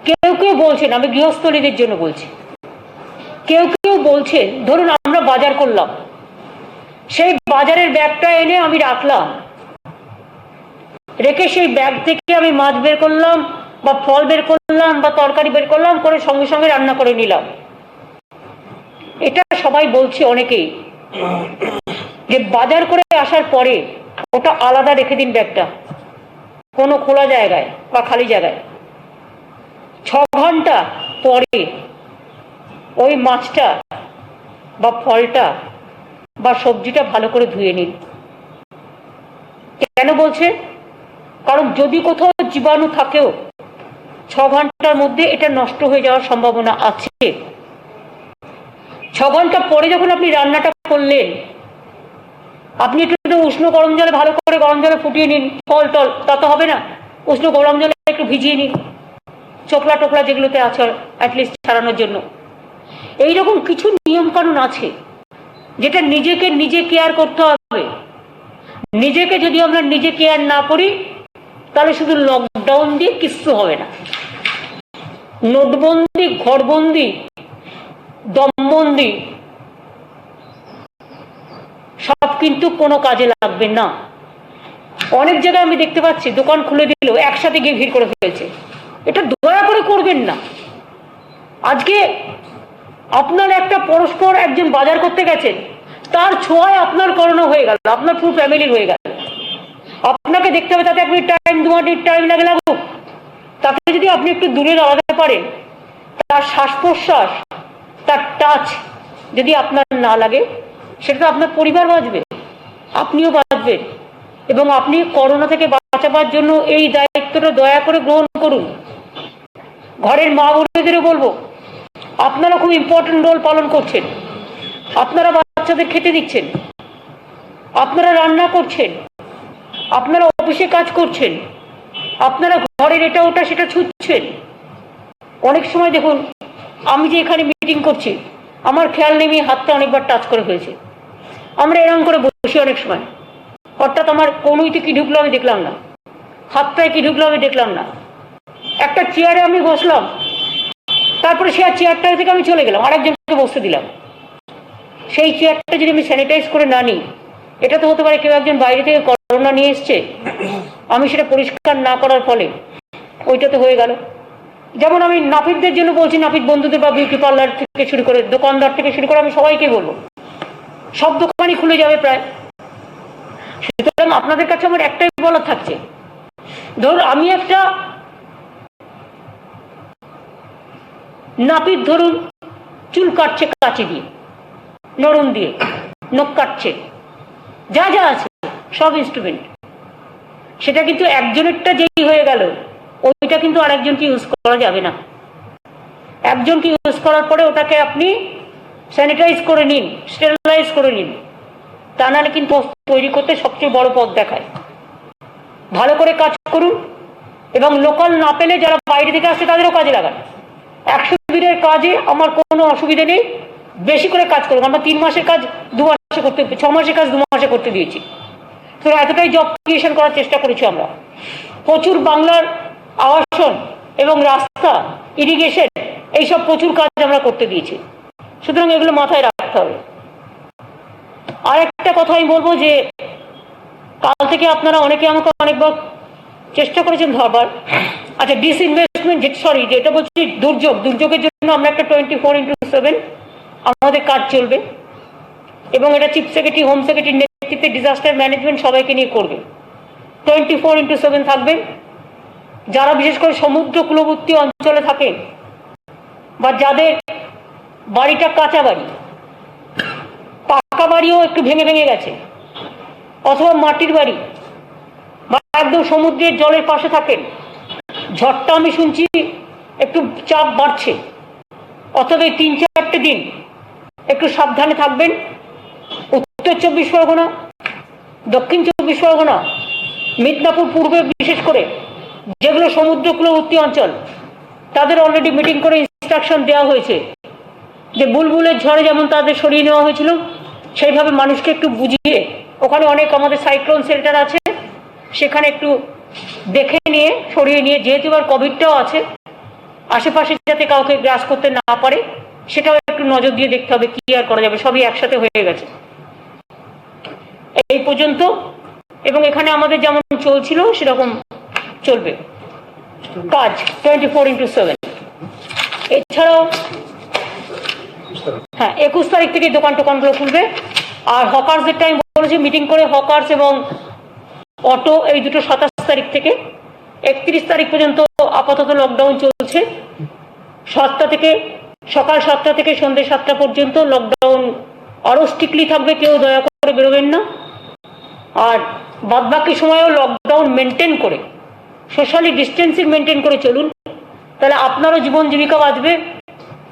কেউ কেউ বলছেন, আমি গৃহস্থলীদের জন্য বলছি, কেউ কেউ বলছেন ধরুন আমরা বাজার করলাম, সেই বাজারের ব্যাগটা এনে আমি রাখলাম, রেখে সেই ব্যাগ থেকে আমি মাছ বের করলাম বা ফল বের করলাম বা তরকারি বের করলাম, করে সঙ্গে সঙ্গে রান্না করে নিলাম। এটা সবাই বলছে, অনেকেই, যে বাজার করে আসার পরে ওটা আলাদা রেখে দিন ব্যাগটা কোনো খোলা জায়গায় বা খালি জায়গায়। 6 ঘন্টা পরে ওই মাছটা বা ফলটা বা সবজিটা ভালো করে ধুয়ে নিন। কেন বলছে? কারণ যদি কোথাও জীবাণু থাকেও 6 ঘন্টার মধ্যে এটা নষ্ট হয়ে যাওয়ার সম্ভাবনা আছে। 6 ঘন্টা পরে যখন আপনি রান্নাটা করলেন, আপনি একটু উষ্ণ গরম জলে ভালো করে গরম জলে ফুটিয়ে নিন, ফল টল তা তো হবে না, উষ্ণ গরম জলে একটু ভিজিয়ে নিন, চোখলা টোকলা যেগুলোতে আছে অ্যাটলিস্ট ছাড়ানোর জন্য। এইরকম কিছু নিয়ম কানুন আছে যেটা নিজেকে নিজে কেয়ার করতে হবে। নিজেকে যদি আমরা নিজে কেয়ার না করি, তাহলে শুধু লকডাউন দিয়ে কিচ্ছু হবে না। নোটবন্দি, ঘরবন্দি, দমবন্দি সব কিন্তু কোনো কাজে লাগবে না। অনেক জায়গায় আমি দেখতে পাচ্ছি দোকান খুলে দিল, একসাথে গিয়ে ভিড় করে ফেলেছে। এটা দয়া করে করবেন না। আজকে আপনার একটা পরস্পর একজন বাজার করতে গেছেন, তার ছোঁয়ায় আপনার করোনা হয়ে গেল, আপনার পুরো ফ্যামিলির হয়ে গেল। আপনাকে দেখতে হবে, তাতে আপনি টাইম 2 মিনিট টাইম লাগুক, তাতে যদি আপনি একটু দূরে দাঁড়াতে পারেন, তার শ্বাস প্রশ্বাস, তার টাচ যদি আপনার না লাগে, সেটা তো আপনার পরিবার বাঁচবে, আপনিও বাঁচবেন। এবং আপনি করোনা থেকে বাঁচাবার জন্য এই দায়িত্বটা দয়া করে গ্রহণ করুন। ঘরের মা বোনেদেরও বলবো, আপনারা খুব ইম্পর্টেন্ট রোল পালন করছেন। আপনারা বাচ্চাদের খেতে দিচ্ছেন, আপনারা রান্না করছেন, আপনারা অফিসে কাজ করছেন, আপনারা ঘরের এটা ওটা সেটা ছুটছেন। অনেক সময় দেখুন, আমি যে এখানে মিটিং করছি, আমার খেয়াল নেই হাতটা অনেকবার টাচ করে হয়েছে। আমরা এরকম করে বসি অনেক সময়, অর্থাৎ আমার কোনোইতে কি ঢুকলো আমি দেখলাম না, হাতটায় কি ঢুকলো আমি দেখলাম না। একটা চেয়ারে আমি বসলাম, তারপরে সে চেয়ারটা থেকে আমি চলে গেলাম, আরেকজনকে বসতে দিলাম। সেই চেয়ারটা যদি আমি স্যানিটাইজ করে না নিই, এটা তো হতে পারে কেউ একজন বাইরে থেকে করোনা নিয়ে এসছে, আমি সেটা পরিষ্কার না করার ফলে ওইটাতে হয়ে গেল। যেমন আমি নাপিতদের জন্য বলছি, নাপিত বন্ধুদের বা বিউটি পার্লার থেকে শুরু করে দোকানদার থেকে শুরু করে আমি সবাইকে বলবো, সব দোকানই খুলে যাবে প্রায়। সুতরাং আপনাদের কাছে আমার একটাই বলা থাকছে, ধরুন আমি একটা নাপিত, ধরুন চুল কাটছে কাঁচি দিয়ে, নরম দিয়ে, নখ কাটছে, যা যা আছে সব ইনস্ট্রুমেন্ট, সেটা কিন্তু একজনেরটা যেই হয়ে গেল ওইটা কিন্তু আরেকজনকে ইউজ করা যাবে না। একজনকে ইউজ করার পরে ওটাকে আপনি স্যানিটাইজ করে নিন, স্টেরিলাইজ করে নিন, তা নাহলে কিন্তু তৈরি করতে সবচেয়ে বড় পথ দেখায়। ভালো করে কাজ করুন এবং লোকাল না পেলে যারা বাইরে থেকে আসছে তাদেরও কাজে লাগান। 100 দিনের কাজে আমার কোনো অসুবিধা নেই, বেশি করে কাজ করুন। আমরা 3 মাসের কাজ 2 মাসে করতে, 6 মাসের কাজ 2 মাসে করতে দিয়েছি। তো এতটাই জব ক্রিয়েশন করার চেষ্টা করেছি আমরা। প্রচুর বাংলার আবাসন এবং রাস্তা, ইরিগেশন, এইসব প্রচুর কাজ আমরা করতে দিয়েছি। সুতরাং এগুলো মাথায় রাখতে হবে। আর একটা কথা আমি বলবো যে কাল থেকে আপনারা অনেকে আমাকে অনেকবার চেষ্টা করেছেন ধরবার। আচ্ছা, ডিসইনভেস্টমেন্ট, সরি যেটা বলছি দুর্যোগের জন্য আমরা একটা 24x7 আমাদের কাজ চলবে এবং এটা চিফ সেক্রেটারি, হোম সেক্রেটারির নেতৃত্বে ডিজাস্টার ম্যানেজমেন্ট সবাইকে নিয়ে করবে। 24x7 থাকবে। যারা বিশেষ করে সমুদ্র কূলবর্তী অঞ্চলে থাকেন বা যাদের বাড়িটা কাঁচা বাড়ি, পাকা বাড়িও একটু ভেঙে ভেঙে গেছে, অথবা মাটির বাড়ি বা একদম সমুদ্রের জলের পাশে থাকেন, ঝড়টা আমি শুনছি একটু চাপ বাড়ছে, অথবা এই 3-4টে দিন একটু সাবধানে থাকবেন। উত্তর 24 পরগনা, দক্ষিণ 24 পরগনা, মিদনাপুর পূর্বে বিশেষ করে যেগুলো সমুদ্র কূলবর্তী অঞ্চল, তাদের অলরেডি মিটিং করে ইনস্ট্রাকশন দেওয়া হয়েছে যে বুলবুলের ঝড়ে যেমন তাদের সরিয়ে নেওয়া হয়েছিল সেইভাবে মানুষকে একটু বুঝিয়ে, ওখানে অনেক আমাদের সাইক্লোন শেল্টার আছে, সেখানে একটু দেখে নিয়ে সরিয়ে নিয়ে, যেহেতু এবার কোভিডটাও আছে আশেপাশে, যাতে কাউকে গ্রাস করতে না পারে সেটাও একটু নজর দিয়ে দেখতে হবে। কি আর করা যাবে, সবই একসাথে হয়ে গেছে এই পর্যন্ত। এবং এখানে আমাদের যেমন চলছিল সেরকম চলবে কাজ 24x7। এছাড়াও হ্যাঁ 21 তারিখ থেকে দোকান টোকানগুলো খুলবে। আর হকার্সদের টাইম বলেছি মিটিং করে, হকার্স এবং অটো এই দুটো 27 তারিখ থেকে 31 তারিখ পর্যন্ত আপাতত লকডাউন চলছে। 7টা থেকে, সকাল 7টা থেকে সন্ধ্যে 7টা পর্যন্ত লকডাউন আরো স্ট্রিক্টলি থাকবে, কেউ দয়া করে বেরোবেন না। আর বাদবাকি সময়ও লকডাউন মেনটেন করে, সোশ্যালি ডিস্টেন্সিং মেনটেন করে চলুন, তাহলে আপনারও জীবন জীবিকা বাঁচবে।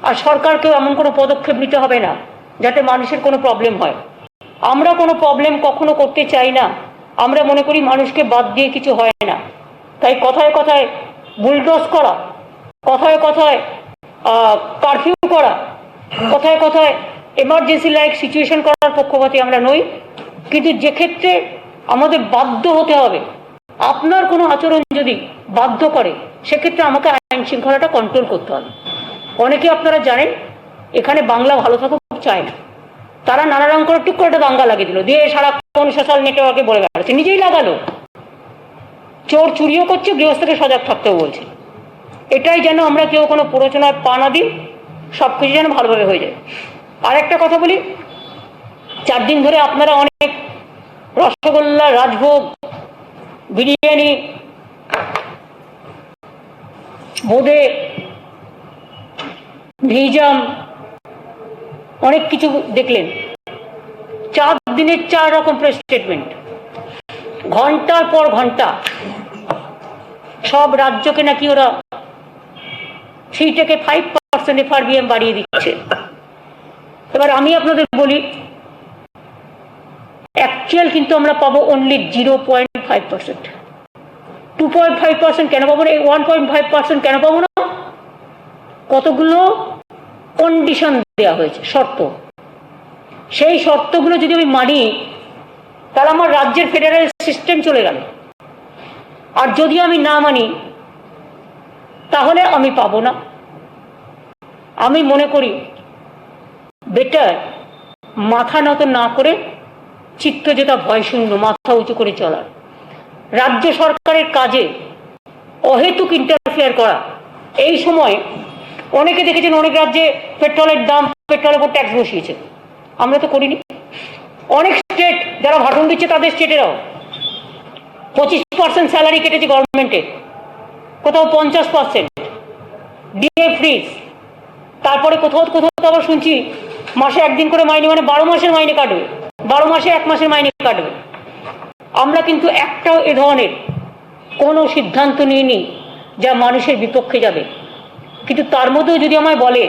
আর সরকারকেও এমন কোনো পদক্ষেপ নিতে হবে না যাতে মানুষের কোনো প্রবলেম হয়। আমরা কোনো প্রবলেম কখনো করতে চাই না। আমরা মনে করি মানুষকে বাদ দিয়ে কিছু হয় না। তাই কথায় কথায় বুলডোজ করা, কথায় কথায় কারফিউ করা, কথায় কথায় এমার্জেন্সি লাইক সিচুয়েশন করার পক্ষপাতী আমরা নই। কিন্তু যে ক্ষেত্রে আমাদের বাধ্য হতে হবে, আপনার কোনো আচরণ যদি বাধ্য করে, সেক্ষেত্রে আমাকে আইন শৃঙ্খলাটা কন্ট্রোল করতে হবে। অনেকে আপনারা জানেন এখানে বাংলা ভালো থাকুক চায় না, তারা নানা রকম করে টুক করে একটা দাঙ্গা লাগিয়ে দিল, দিয়ে সারাক্ষণ সোশ্যাল নেটওয়ার্কে বলে বেড়াচ্ছে, নিজেই লাগালো। চোর চুরিও করছে, গৃহস্থকে সজাগ থাকতেও বলছে। এটাই যেন আমরা কেউ কোনো প্ররোচনায় পা না দিই, সবকিছু যেন ভালোভাবে হয়ে যায়। আর একটা কথা বলি, 4 দিন ধরে আপনারা অনেক রসগোল্লা, রাজভোগ, বিরিয়ানি, বোঁদে, ভিজাম, অনেক কিছু দেখলেন। 4 দিনের 4 রকম প্রেস স্টেটমেন্ট, ঘন্টার পর ঘন্টা। সব রাজ্যকে নাকি ওরা 3 থেকে 5% FRBM বাড়িয়ে দিচ্ছে। এবার আমি আপনাদের বলি, অ্যাকচুয়াল কিন্তু আমরা পাবো অনলি 0.5%। 2.5% কেন পাবো না? 1.5% কেন পাবো না? কতগুলো কন্ডিশন দেওয়া হয়েছে, শর্ত। সেই শর্তগুলো যদি আমি মানি, তাহলে আমার রাজ্যের ফেডারেল সিস্টেম চলে গেল। আর যদি আমি না মানি, তাহলে আমি পাবো না। আমি মনে করি বেটার মাথা নত না করে, চিত্ত যেটা ভয় শূন্য, মাথা উঁচু করে চলার। রাজ্য সরকারের কাজে অহেতুক ইন্টারফেয়ার করা। এই সময় অনেকে দেখেছেন অনেক রাজ্যে পেট্রোলের দাম, পেট্রোলের উপর ট্যাক্স বসিয়েছে, আমরা তো করিনি। অনেক স্টেট যারা ভাষণ দিচ্ছে তাদের স্টেটেরাও 25% স্যালারি কেটেছে গভর্নমেন্টের, কোথাও 50%, ডিএ ফ্রিজ। তারপরে কোথাও কোথাও তো আবার শুনছি মাসে 1 দিন করে মাইনে, মানে 12 মাসের মাইনে কাটবে, 12 মাসে 1 মাসের মাইনে কাটবে। আমরা কিন্তু একটাও এ ধরনের কোনো সিদ্ধান্ত নিইনি যা মানুষের বিপক্ষে যাবে। কিন্তু তার মধ্যেও যদি আমায় বলে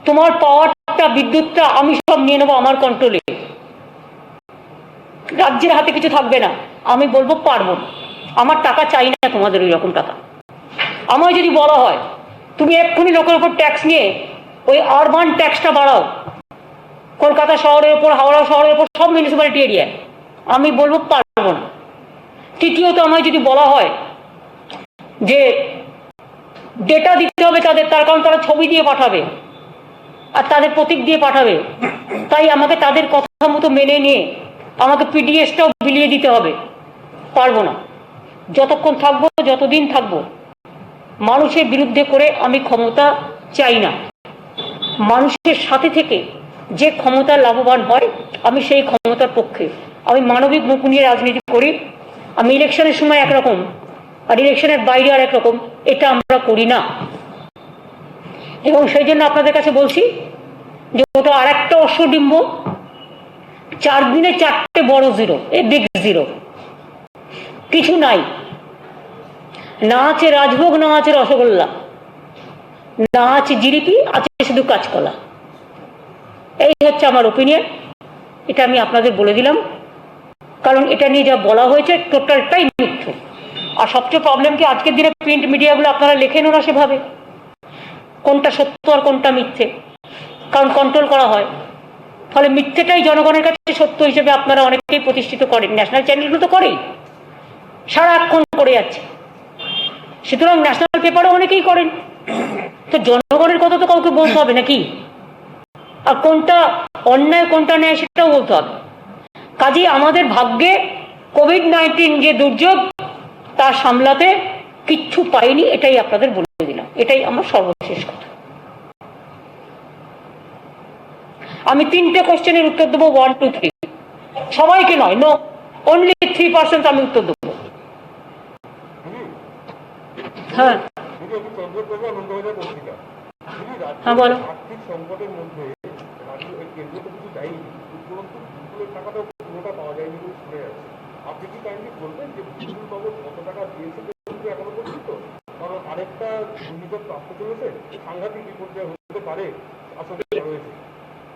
তোমার পাওয়ারটা, বিদ্যুৎটা আমি সব নিয়ে নেবো আমার কন্ট্রোলে, রাজ্যের হাতে কিছু থাকবে না, আমি বলবো পারবো না, আমার টাকা চাই না তোমাদের ওই রকম টাকা। আমায় যদি বলা হয় তুমি এক্ষুনি লোকের উপর ট্যাক্স নিয়ে ওই আরবান ট্যাক্সটা বাড়াও, কলকাতা শহরের উপর, হাওড়া শহরের উপর, সব মিউনিসিপ্যালিটি এরিয়ায়, আমি বলবো পারবো না। তৃতীয়ত আমায় যদি বলা হয় যে ডেটা দিতে হবে তাদের, তার কারণ তারা ছবি দিয়ে পাঠাবে আর তাদের প্রতীক দিয়ে পাঠাবে, তাই আমাকে তাদের কথা মতো মেনে নিয়ে আমাকে পিডিএসটাও বিলিয়ে দিতে হবে, পারবো না। যতক্ষণ থাকবো, যতদিন থাকবো, মানুষের বিরুদ্ধে করে আমি ক্ষমতা চাই না। মানুষের সাথে থেকে যে ক্ষমতা লাভবান হয় আমি সেই ক্ষমতার পক্ষে। আমি মানবিক মুখ নিয়ে রাজনীতি করি। আমি ইলেকশনের সময় একরকম আর ইলেকশনের বাইরে আর একরকম, এটা আমরা করি না। এবং সেই জন্য আপনাদের কাছে বলছি যে ওটা আর একটা অশ্বডিম্ব, 4 দিনে 4টে বড় জিরো, এ বিগ জিরো, কিছু নাই। না আছে রাজভোগ, না আছে রসগোল্লা, না আছে জিলিপি, আছে শুধু কাঁচকলা। এই হচ্ছে আমার ওপিনিয়ন, এটা আমি আপনাদের বলে দিলাম, কারণ এটা নিয়ে যা বলা হয়েছে টোটালটাই মিথ্যে। আর সবচেয়ে প্রবলেম কি, আজকের দিনে প্রিন্ট মিডিয়াগুলো আপনারা লেখেনও না সেভাবে কোনটা সত্য আর কোনটা মিথ্যে, কারণ কন্ট্রোল করা হয়। ফলে মিথ্যেটাই জনগণের কাছে সত্য হিসেবে আপনারা অনেকেই প্রতিষ্ঠিত করেন, ন্যাশনাল চ্যানেলগুলো তো করেই, সারাক্ষণ করে যাচ্ছে। সুতরাং ন্যাশনাল পেপারও অনেকেই করেন, তো জনগণের কথা তো কাউকে বলতে হবে নাকি, আর কোনটা অন্যায় কোনটা ন্যায় সেটাও বলতে হবে। কাজেই আমাদের ভাগ্যে কোভিড-19 যে দুর্যোগ, তা সামলাতে কিচ্ছু পাইনি, এটাই আপনাদের বলে দিলাম, এটাই আমার সর্বশেষ কথা। আমি 3টে কোশ্চেনের উত্তর দেবো, 1, 2, 3, সবাইকে নয়, নো, অনলি 3% আমি উত্তর দেবো। হ্যাঁ হ্যাঁ বলো। আর্থিক সংকটের মধ্যে কেন্দ্র তো কিছু দেয়নি, উপরন্তু বিপুলের টাকাটা পুরোটা পাওয়া যায়নি বলে শুনে যাচ্ছে। আপনি কি কাইন্ডলি বলবেন যে বিপুল বাবদ কত টাকা দিয়েছে এখনো পর্যন্ত? কারণ আরেকটা দুর্নীতির প্রাপ্ত চলেছে, সাংঘাতিক বিপর্যয় হতে পারে আসলে রয়েছে।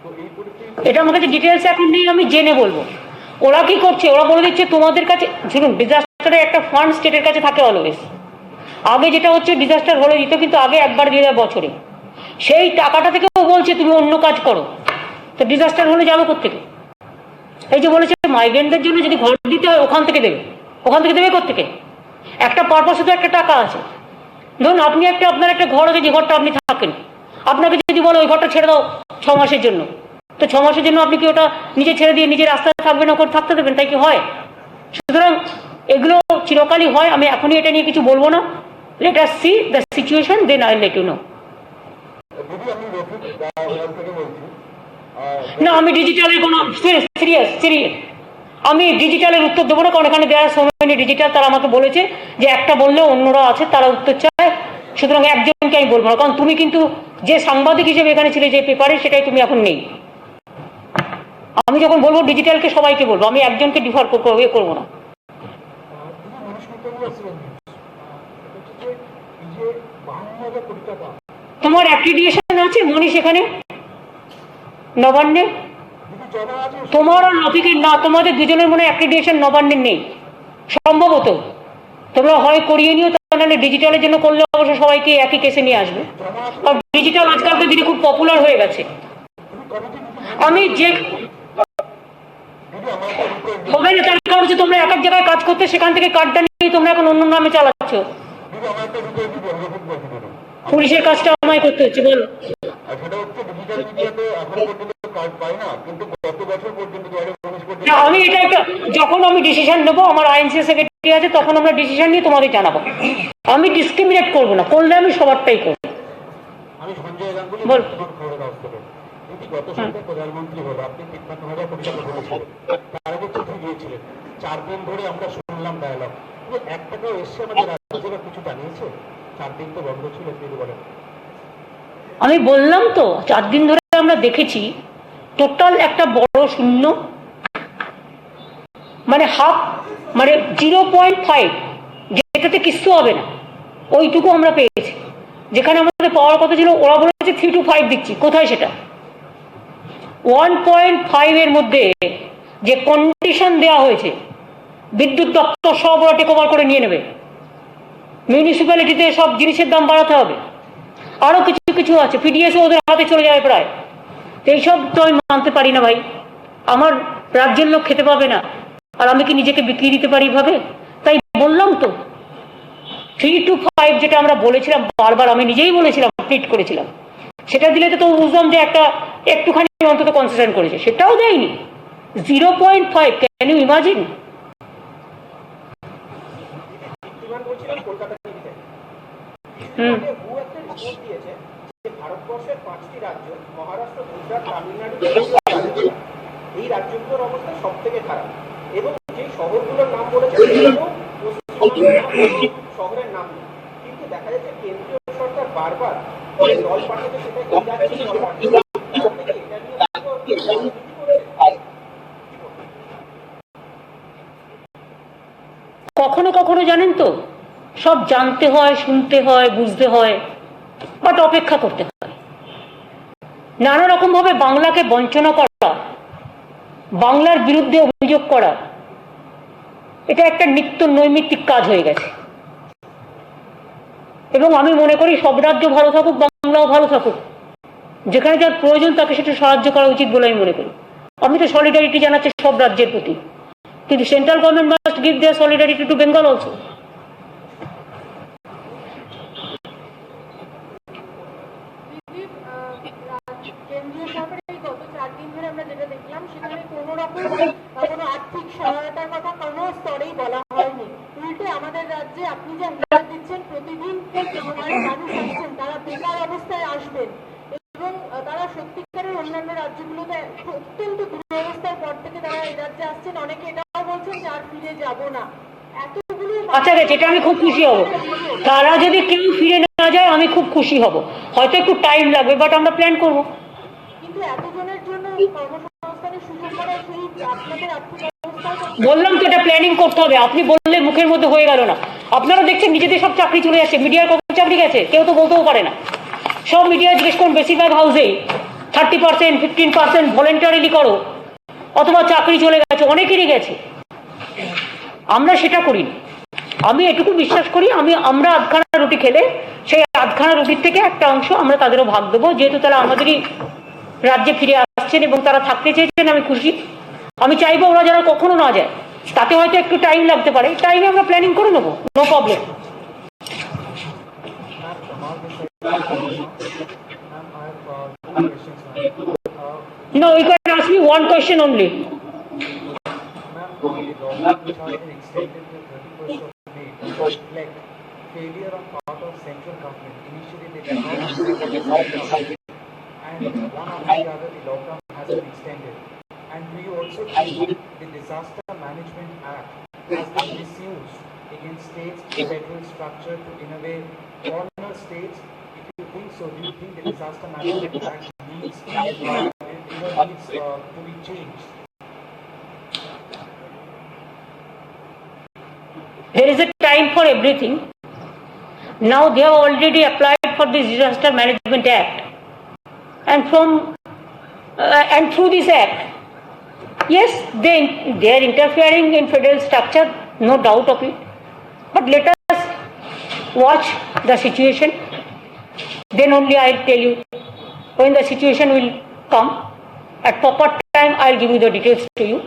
তো এই পরিস্থিতি এটা আমার কাছে ডিটেলস এখন নেই, আমি জেনে বলবো। ওরা কি করছে, ওরা বলে দিচ্ছে তোমাদের কাছে, শুনুন, ডিজাস্টারের একটা ফান্ড স্টেটের কাছে থাকে অলওয়েজ। আগে যেটা হচ্ছে ডিজাস্টার হলে দিত, কিন্তু আগে একবার দিয়ে দেয় বছরে, সেই টাকাটা থেকেও বলছে তুমি অন্য কাজ করো। তো ডিজাস্টার হলে যাবে কোত্থেকে? এই যে বলেছে মাইগ্রেন্টদের জন্য যদি ঘর দিতে হয় ওখান থেকে দেবে, ওখান থেকে দেবে কোত্থেকে? একটা পারপাসে তো একটা টাকা আছে। ধরুন আপনি আপনার একটা ঘর আছে, যে ঘরটা আপনি থাকেন, আপনাকে যদি বলো ওই ঘরটা ছেড়ে দাও 6 মাসের জন্য, তো 6 মাসের জন্য আপনি কি ওটা নিজে ছেড়ে দিয়ে নিজের রাস্তায় থাকবেন, ওখানে থাকতে দেবেন? তাই কি হয়? সুতরাং এগুলো চিরকালই হয়। আমি এখনই এটা নিয়ে কিছু বলবো না। Let us see the situation, then I let you know. না, আমি ডিজিটালের কোনো সিরিয়াস আমি ডিজিটালের উত্তর দেবো না, কারণ এখানে দেওয়ার সময় ডিজিটাল, তারা আমাকে বলেছে যে একটা বললে অন্যরা আছে তারা উত্তর চায়, সুতরাং একজনকে আমি বলবো না। কারণ তুমি কিন্তু যে সাংবাদিক হিসেবে এখানে ছিলে, যে পেপারে, সেটাই তুমি এখন নেই। আমি যখন বলবো ডিজিটালকে সবাইকে বলবো, আমি একজনকে ডিফার করবো না। তোমার অ্যাক্রিডিয়েশন আছে মনীষ এখানে নবান্নে? তোমার আর রফিকের না, তোমাদের দুজনের মনে অ্যাক্রিডিয়েশন নবান্নের নেই সম্ভবত। তোমরা হয় করিয়ে নিও, তাহলে ডিজিটালের জন্য করলে অবশ্য সবাইকে একই কেসে নিয়ে আসবে। আর ডিজিটাল আজকালকার দিনে খুব পপুলার হয়ে গেছে। আমি যে হবে না, তার কারণ হচ্ছে তোমরা এক এক জায়গায় কাজ করতে, সেখান থেকে কার্ডটা নিয়ে তোমরা এখন অন্য নামে চালাচ্ছ। পুলিশের কাজটা আমায় করতে হচ্ছে, বলো। আমি এটা একটা, যখন আমি ডিসিশন নেবো, আমার আইএনসি সেক্রেটারি আছে, তখন আমরা ডিসিশন নিয়ে তোমাদের জানাবো। আমি ডিসক্রিমিনেট করবো না, করলে আমি সবারটাই করবো। বল। প্রধানমন্ত্রী হলো, আপনি 53,000 কোটি টাকা বলেছিলেন, তার আগে চিঠি দিয়েছিলেন, 4 দিন ধরে আমরা শুনলাম ডায়ালগ, কিন্তু 1 টাকাও এসছে আমাদের রাজ্যে কিছু জানিয়েছে? 4 দিন তো বন্ধ ছিল, তিনি বলেন। আমি বললাম তো 4 দিন ধরে আমরা দেখেছি টোটাল একটা বড় শূন্য, মানে হাফ, মানে 0.5 যেটাতে কিচ্ছু হবে না, ওইটুকু আমরা পেয়েছি। যেখানে আমাদের পাওয়ার কথা ছিল ওরা বলেছে 3 to 5 দিচ্ছি, কোথায় সেটা? 1.5 এর মধ্যে যে কন্ডিশন দেওয়া হয়েছে, বিদ্যুৎ দপ্তর সব ওরা টেক ওভার করে নিয়ে নেবে, মিউনিসিপ্যালিটিতে সব জিনিসের দাম বাড়াতে হবে, আরো কিছু কিছু আছে, পিডিএস ওদের হাতে চলে যাবে প্রায়। এইসব তো আমি মানতে পারি না ভাই। আমার রাজ্যের লোক খেতে পাবে না, আর আমি কি নিজেকে বিক্রি দিতে পারি ভাবে? তাই বললাম তো 3 to 5 যেটা আমরা বলেছিলাম বারবার, আমি নিজেই বলেছিলাম, টুইট করেছিলাম, সেটা দিলে তো বুঝলাম যে একটা একটুখানি অন্তত কনসেশন করেছে, সেটাও দেয়নি। 0.5, ক্যান ইউ ইমাজিন? ভারতবর্ষের 5টি রাজ্য মহারাষ্ট্র, গুজরাট, তামিলনাড়ু, এই রাজ্যগুলোর অবস্থা সব থেকে খারাপ, এবং যে শহরগুলোর নাম বলেছে শহরের নাম নেই, কিন্তু দেখা যাচ্ছে কেন্দ্রীয় সরকার বারবার দল পাঠাতে সেটা কখনো কখনো জানেন তো, সব জানতে হয়, শুনতে হয়, বুঝতে হয়, বাট অপেক্ষা করতে হয়। নানা রকম ভাবে বাংলাকে বঞ্চনা করা, বাংলার বিরুদ্ধে অভিযোগ করা, এটা একটা নিত্য নৈমিত্তিক কাজ হয়ে গেছে। এবং আমি মনে করি সব রাজ্য ভালো থাকুক, বাংলাও ভালো থাকুক, যেখানে যার প্রয়োজন তাকে সেটা সাহায্য করা উচিত বলে আমি মনে করি। আমি তো সলিডারিটি জানাচ্ছি সব রাজ্যের প্রতি, কিন্তু central government must give their solidarity to Bengal also. কেন্দ্রীয় সরকারের গত 4 দিন ধরে আমরা যেটা দেখলাম, সেখানে কোনো রকম কোনো আর্থিক সহায়তার কথা কোনো স্তরেই বলা হয়নি। উল্টে আমাদের রাজ্যে আপনি যে হিসাব দিচ্ছেন, প্রতিদিন মানুষ আসছেন, তারা বেকার অবস্থায় আসবেন, এবং তারা সত্যিকারের অন্যান্য রাজ্যগুলোতে অত্যন্ত দুরবস্থার পর থেকে তারা এই রাজ্যে আসছেন। অনেকে এটাও বলছেন যে আর ফিরে যাব না। আচ্ছা গেছে, এটা আমি খুব খুশি হব। তারা যদি কেউ ফিরে না যায় আমি খুব খুশি হব। হয়তো একটু টাইম লাগবে, বাট আমরা প্ল্যান করব। কিন্তু এতজনের জন্য কর্মসংস্থানের সুযোগ করা সেই আপনাদের আর্থিক অবস্থা, বললাম তো এটা প্ল্যানিং করতে হবে। আপনি বললে মুখের মধ্যে হয়ে গেল না। আপনারা দেখছেন নিজেদের সব চাকরি চলে যাচ্ছে, মিডিয়ার কত চাকরি গেছে কেউ তো বলতেও পারে না। সব মিডিয়া জিজ্ঞেস করুন, বেশিরভাগ হাউসেই 30%, 15% ভলেন্টারিলি করো, অথবা চাকরি চলে গেছে, অনেকেরই গেছে। আমরা সেটা করি। আমি এটুকু বিশ্বাস করি, আমরা আধখানা রুটি খেলে সেই আধখানা রুটির থেকে একটা অংশ আমরা তাদেরও ভাগ দেবো, যেহেতু তারা আমাদেরই রাজ্যে ফিরে আসছেন এবং তারা থাকতে চেয়েছেন। আমি খুশি। আমি চাইবো ওরা যেন কখনো না যায়। তাতে হয়তো একটু টাইম লাগতে পারে, টাইমে আমরা প্ল্যানিং করে নেবো, no problem. No, you can ask me one question only. Failure on part of central government. Initially they did not and one after the other the lockdown has been extended. And we also think the Disaster Management Act has been misused against states, federal structure to in a way corner states. If you think so, do you think the Disaster Management Act needs to be changed? There is a time for everything. Now they have already applied for this Disaster Management Act, and through this act, yes, they are interfering in federal structure, no doubt of it. But let us watch the situation. Then only I'll tell you. When the situation will come at proper time, I'll give you the details to you.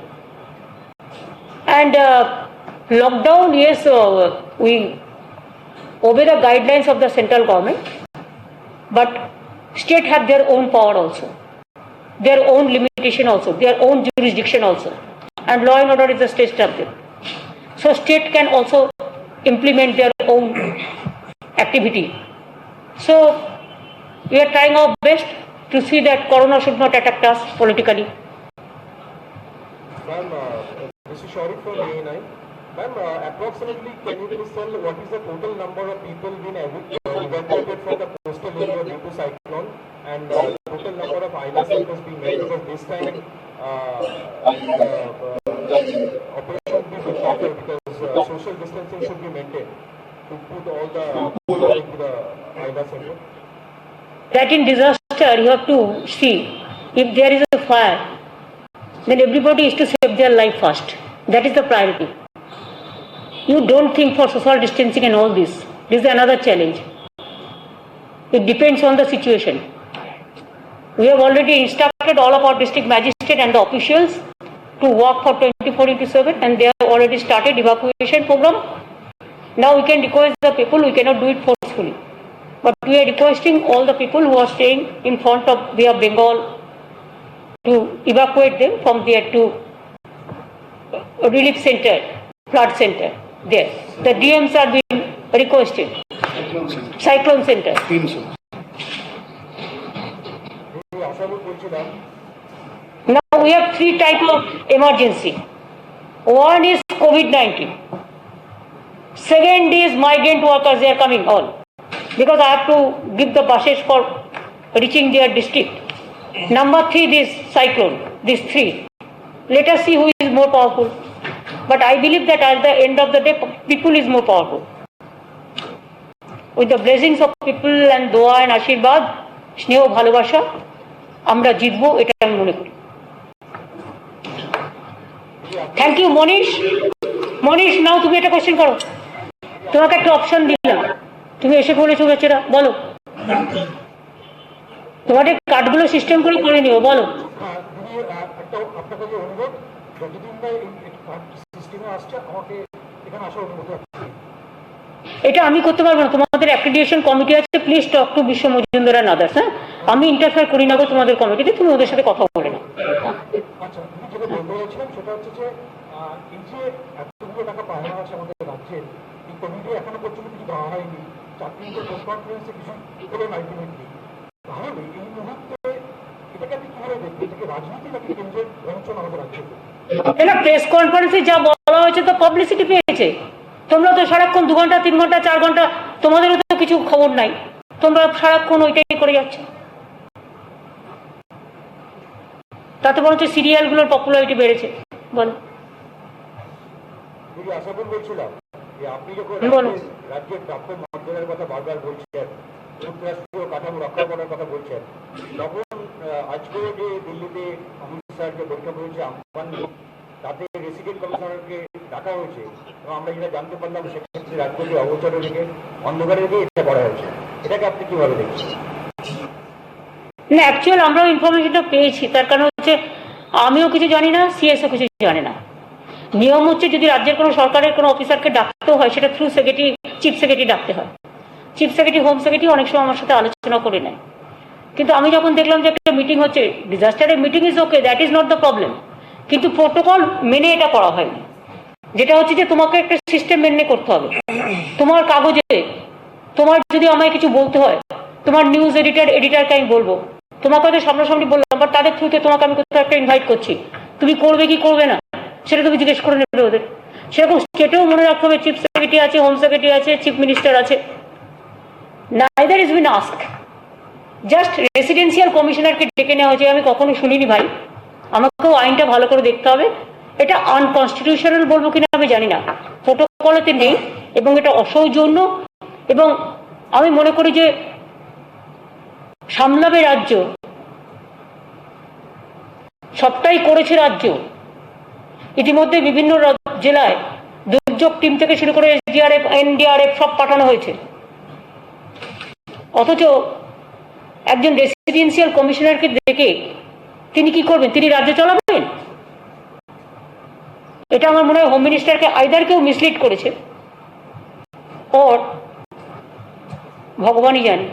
And lockdown, yes, we obey the guidelines of the central government, but state have their own power also, their own limitation also, their own jurisdiction also, and law and order is the state subject. So state can also implement their own activity. So we are trying our best to see that corona should not attack us politically. Ma'am, Mr. Sharif from A9. Ma'am, approximately can you please tell what is the total number of people being evacuated from the coastal area due to cyclone, and total number of island centers being made, because this time operation will be shorter because social distancing precautions should be maintained to put all the into the Aida center? That in disaster you have to see if there is a fire, then everybody is to save their life first. That is the priority. You don't think for social distancing and all this. This is another challenge. It depends on the situation. We have already instructed all of our district magistrate and the officials to work for 24/7, and they have already started evacuation program. Now we can request the people, we cannot do it forcefully. But we are requesting all the people who are staying in front of Bay of Bengal to evacuate them from there to a relief center, flood center there. The DMs are being requested. Cyclone center. Ashabul বলছিলাম Now we have three types of emergency. One is COVID-19. Second is migrant workers, they are coming all. Because I have to give the buses for reaching their district. Number three, this cyclone. These three. Let us see who is more powerful. But I believe that at the end of the day, people is more powerful. With the blessings of people and dua and ashirwad, স্নেহ ভালোবাসা, আমরা জিতবো, এটা আমি মনে করি। Thank you মনীষ। মনীষ, নাও তুমি একটা কোশ্চেন করো। তোমাকে একটা অপশন দিলাম, তুমি এসে বলেছো বেচারা, বলো। তোমাদের কার্ডগুলো সিস্টেম করে নিও, বলো। দিদি একটা আপনার কাছে অনুরোধ, যতদিন না এই সিস্টেমে আসছে আমাকে এখানে আসার অনুমতি আছে। এটা আমি করতে পারবো না, তোমাদের অ্যাক্রিডিটেশন কমিটি আছে, প্লিজ টক টু বিশ্ব মজুমদার এন্ড আদার্স। হ্যাঁ, আমি ইন্টারফেয়ার করি না গো তোমাদের কমিটিতে, তুমি ওদের সাথে কথা বলে না। আচ্ছা, আমি যেটা বলতে চাইছিলাম সেটা হচ্ছে যে এই যে এতগুলো টাকা পাওয়া আছে আমাদের রাজ্যের, এই কমিটি এখনো পর্যন্ত কিছু দেওয়া হয়নি, চাকরিতে প্রেস কনফারেন্সে কিছু হলো না আলটিমেটলি। তাহলে এই মুহূর্তে এটাকে আপনি কিভাবে দেখবেন? এটাকে রাজনীতি নাকি কেন্দ্রের অঞ্চল আমাদের রাজ্যে? এটা প্রেস কনফারেন্সে যা বলা হয়েছে তো পাবলিসিটি পেয়েছে। তোমরা তো সারাক্ষণ 2 ঘন্টা 3 ঘন্টা 4 ঘন্টা, তোমাদেরও তো কিছু খবর নাই, তোমরা সারাক্ষণ ওইটাই করে যাচ্ছ। তাতে বরঞ্চ সিরিয়ালগুলোর পপুলারিটি বেড়েছে। বলো। দিদি আশাপুর বলছিলাম যে আপনি যখন বলো। রাজ্যের প্রাপ্য মর্যাদার কথা বারবার বলছেন, যুক্তরাষ্ট্রীয় কাঠামো রক্ষা করার কথা বলছেন, তখন আজকেও যে দিল্লিতে অমিত শাহ যে বৈঠক হয়েছে আমফান, তাতে রেসিডেন্ট কমিশনারকে ডাকা হয়েছে, এবং আমরা যেটা জানতে পারলাম সেক্ষেত্রে রাজ্যকে অবচরে রেখে অন্ধকারে রেখে এটা করা হয়েছে। এটাকে আপনি কিভাবে দেখছেন? না, অ্যাকচুয়াল আমরাও ইনফরমেশনটা পেয়েছি, তার কারণ হচ্ছে আমিও কিছু জানি না, সিএসও কিছু জানে না। নিয়ম হচ্ছে যদি রাজ্যের কোনো সরকারের কোনো অফিসারকে ডাকতেও হয়, সেটা থ্রু সেক্রেটারি, চিফ সেক্রেটারি ডাকতে হয়। চিফ সেক্রেটারি, হোম সেক্রেটারি অনেক সময় আমার সাথে আলোচনা করে নেয়। কিন্তু আমি যখন দেখলাম যে একটা মিটিং হচ্ছে, ডিজাস্টারের meeting is okay, that is not the problem, কিন্তু প্রোটোকল মেনে এটা করা হয়নি। যেটা হচ্ছে যে তোমাকে একটা সিস্টেম মেনে করতে হবে। তোমার কাগজে, তোমার যদি আমায় কিছু বলতে হয়, তোমার নিউজ এডিটারকে আমি বলবো, তোমাকে হয়তো সামনাসামনি বললাম, বাট তাদের থ্রুতে তোমাকে আমি কোথাও একটা ইনভাইট করছি, তুমি করবে কি করবে না সেটা তুমি জিজ্ঞেস করে নেবে ওদের। সেরকম স্টেটেও মনে রাখতে হবে চিফ সেক্রেটারি আছে, হোম সেক্রেটারি আছে, চিফ মিনিস্টার আছে। Neither is been asked, just residential কমিশনারকে ডেকে নেওয়া হয়েছে, আমি কখনো শুনিনি ভাই। আমাকেও আইনটা ভালো করে দেখতে হবে। এটা আনকনস্টিটিউশনাল বলবো কিনা আমি জানি না, প্রোটোকলেতে নেই এবং এটা অসৌজন্য। এবং আমি মনে করি যে সামলাবে রাজ্য, সবটাই করেছে রাজ্য। ইতিমধ্যে বিভিন্ন জেলায় দুর্যোগ টিম থেকে শুরু করে এসডিআরএফ, এনডিআরএফ সব পাঠানো হয়েছে, অথচ একজন রেসিডেন্সিয়াল কমিশনারকে ডেকে তিনি কি করবেন? তিনি রাজ্য চালাবেন? এটা আমার মনে হয় হোম মিনিস্টারকে আইদার কেউ মিসলিড করেছে, ওর ভগবানই জানে।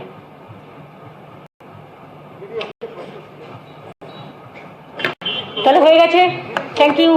তাহলে হয়ে গেছে, থ্যাংক ইউ।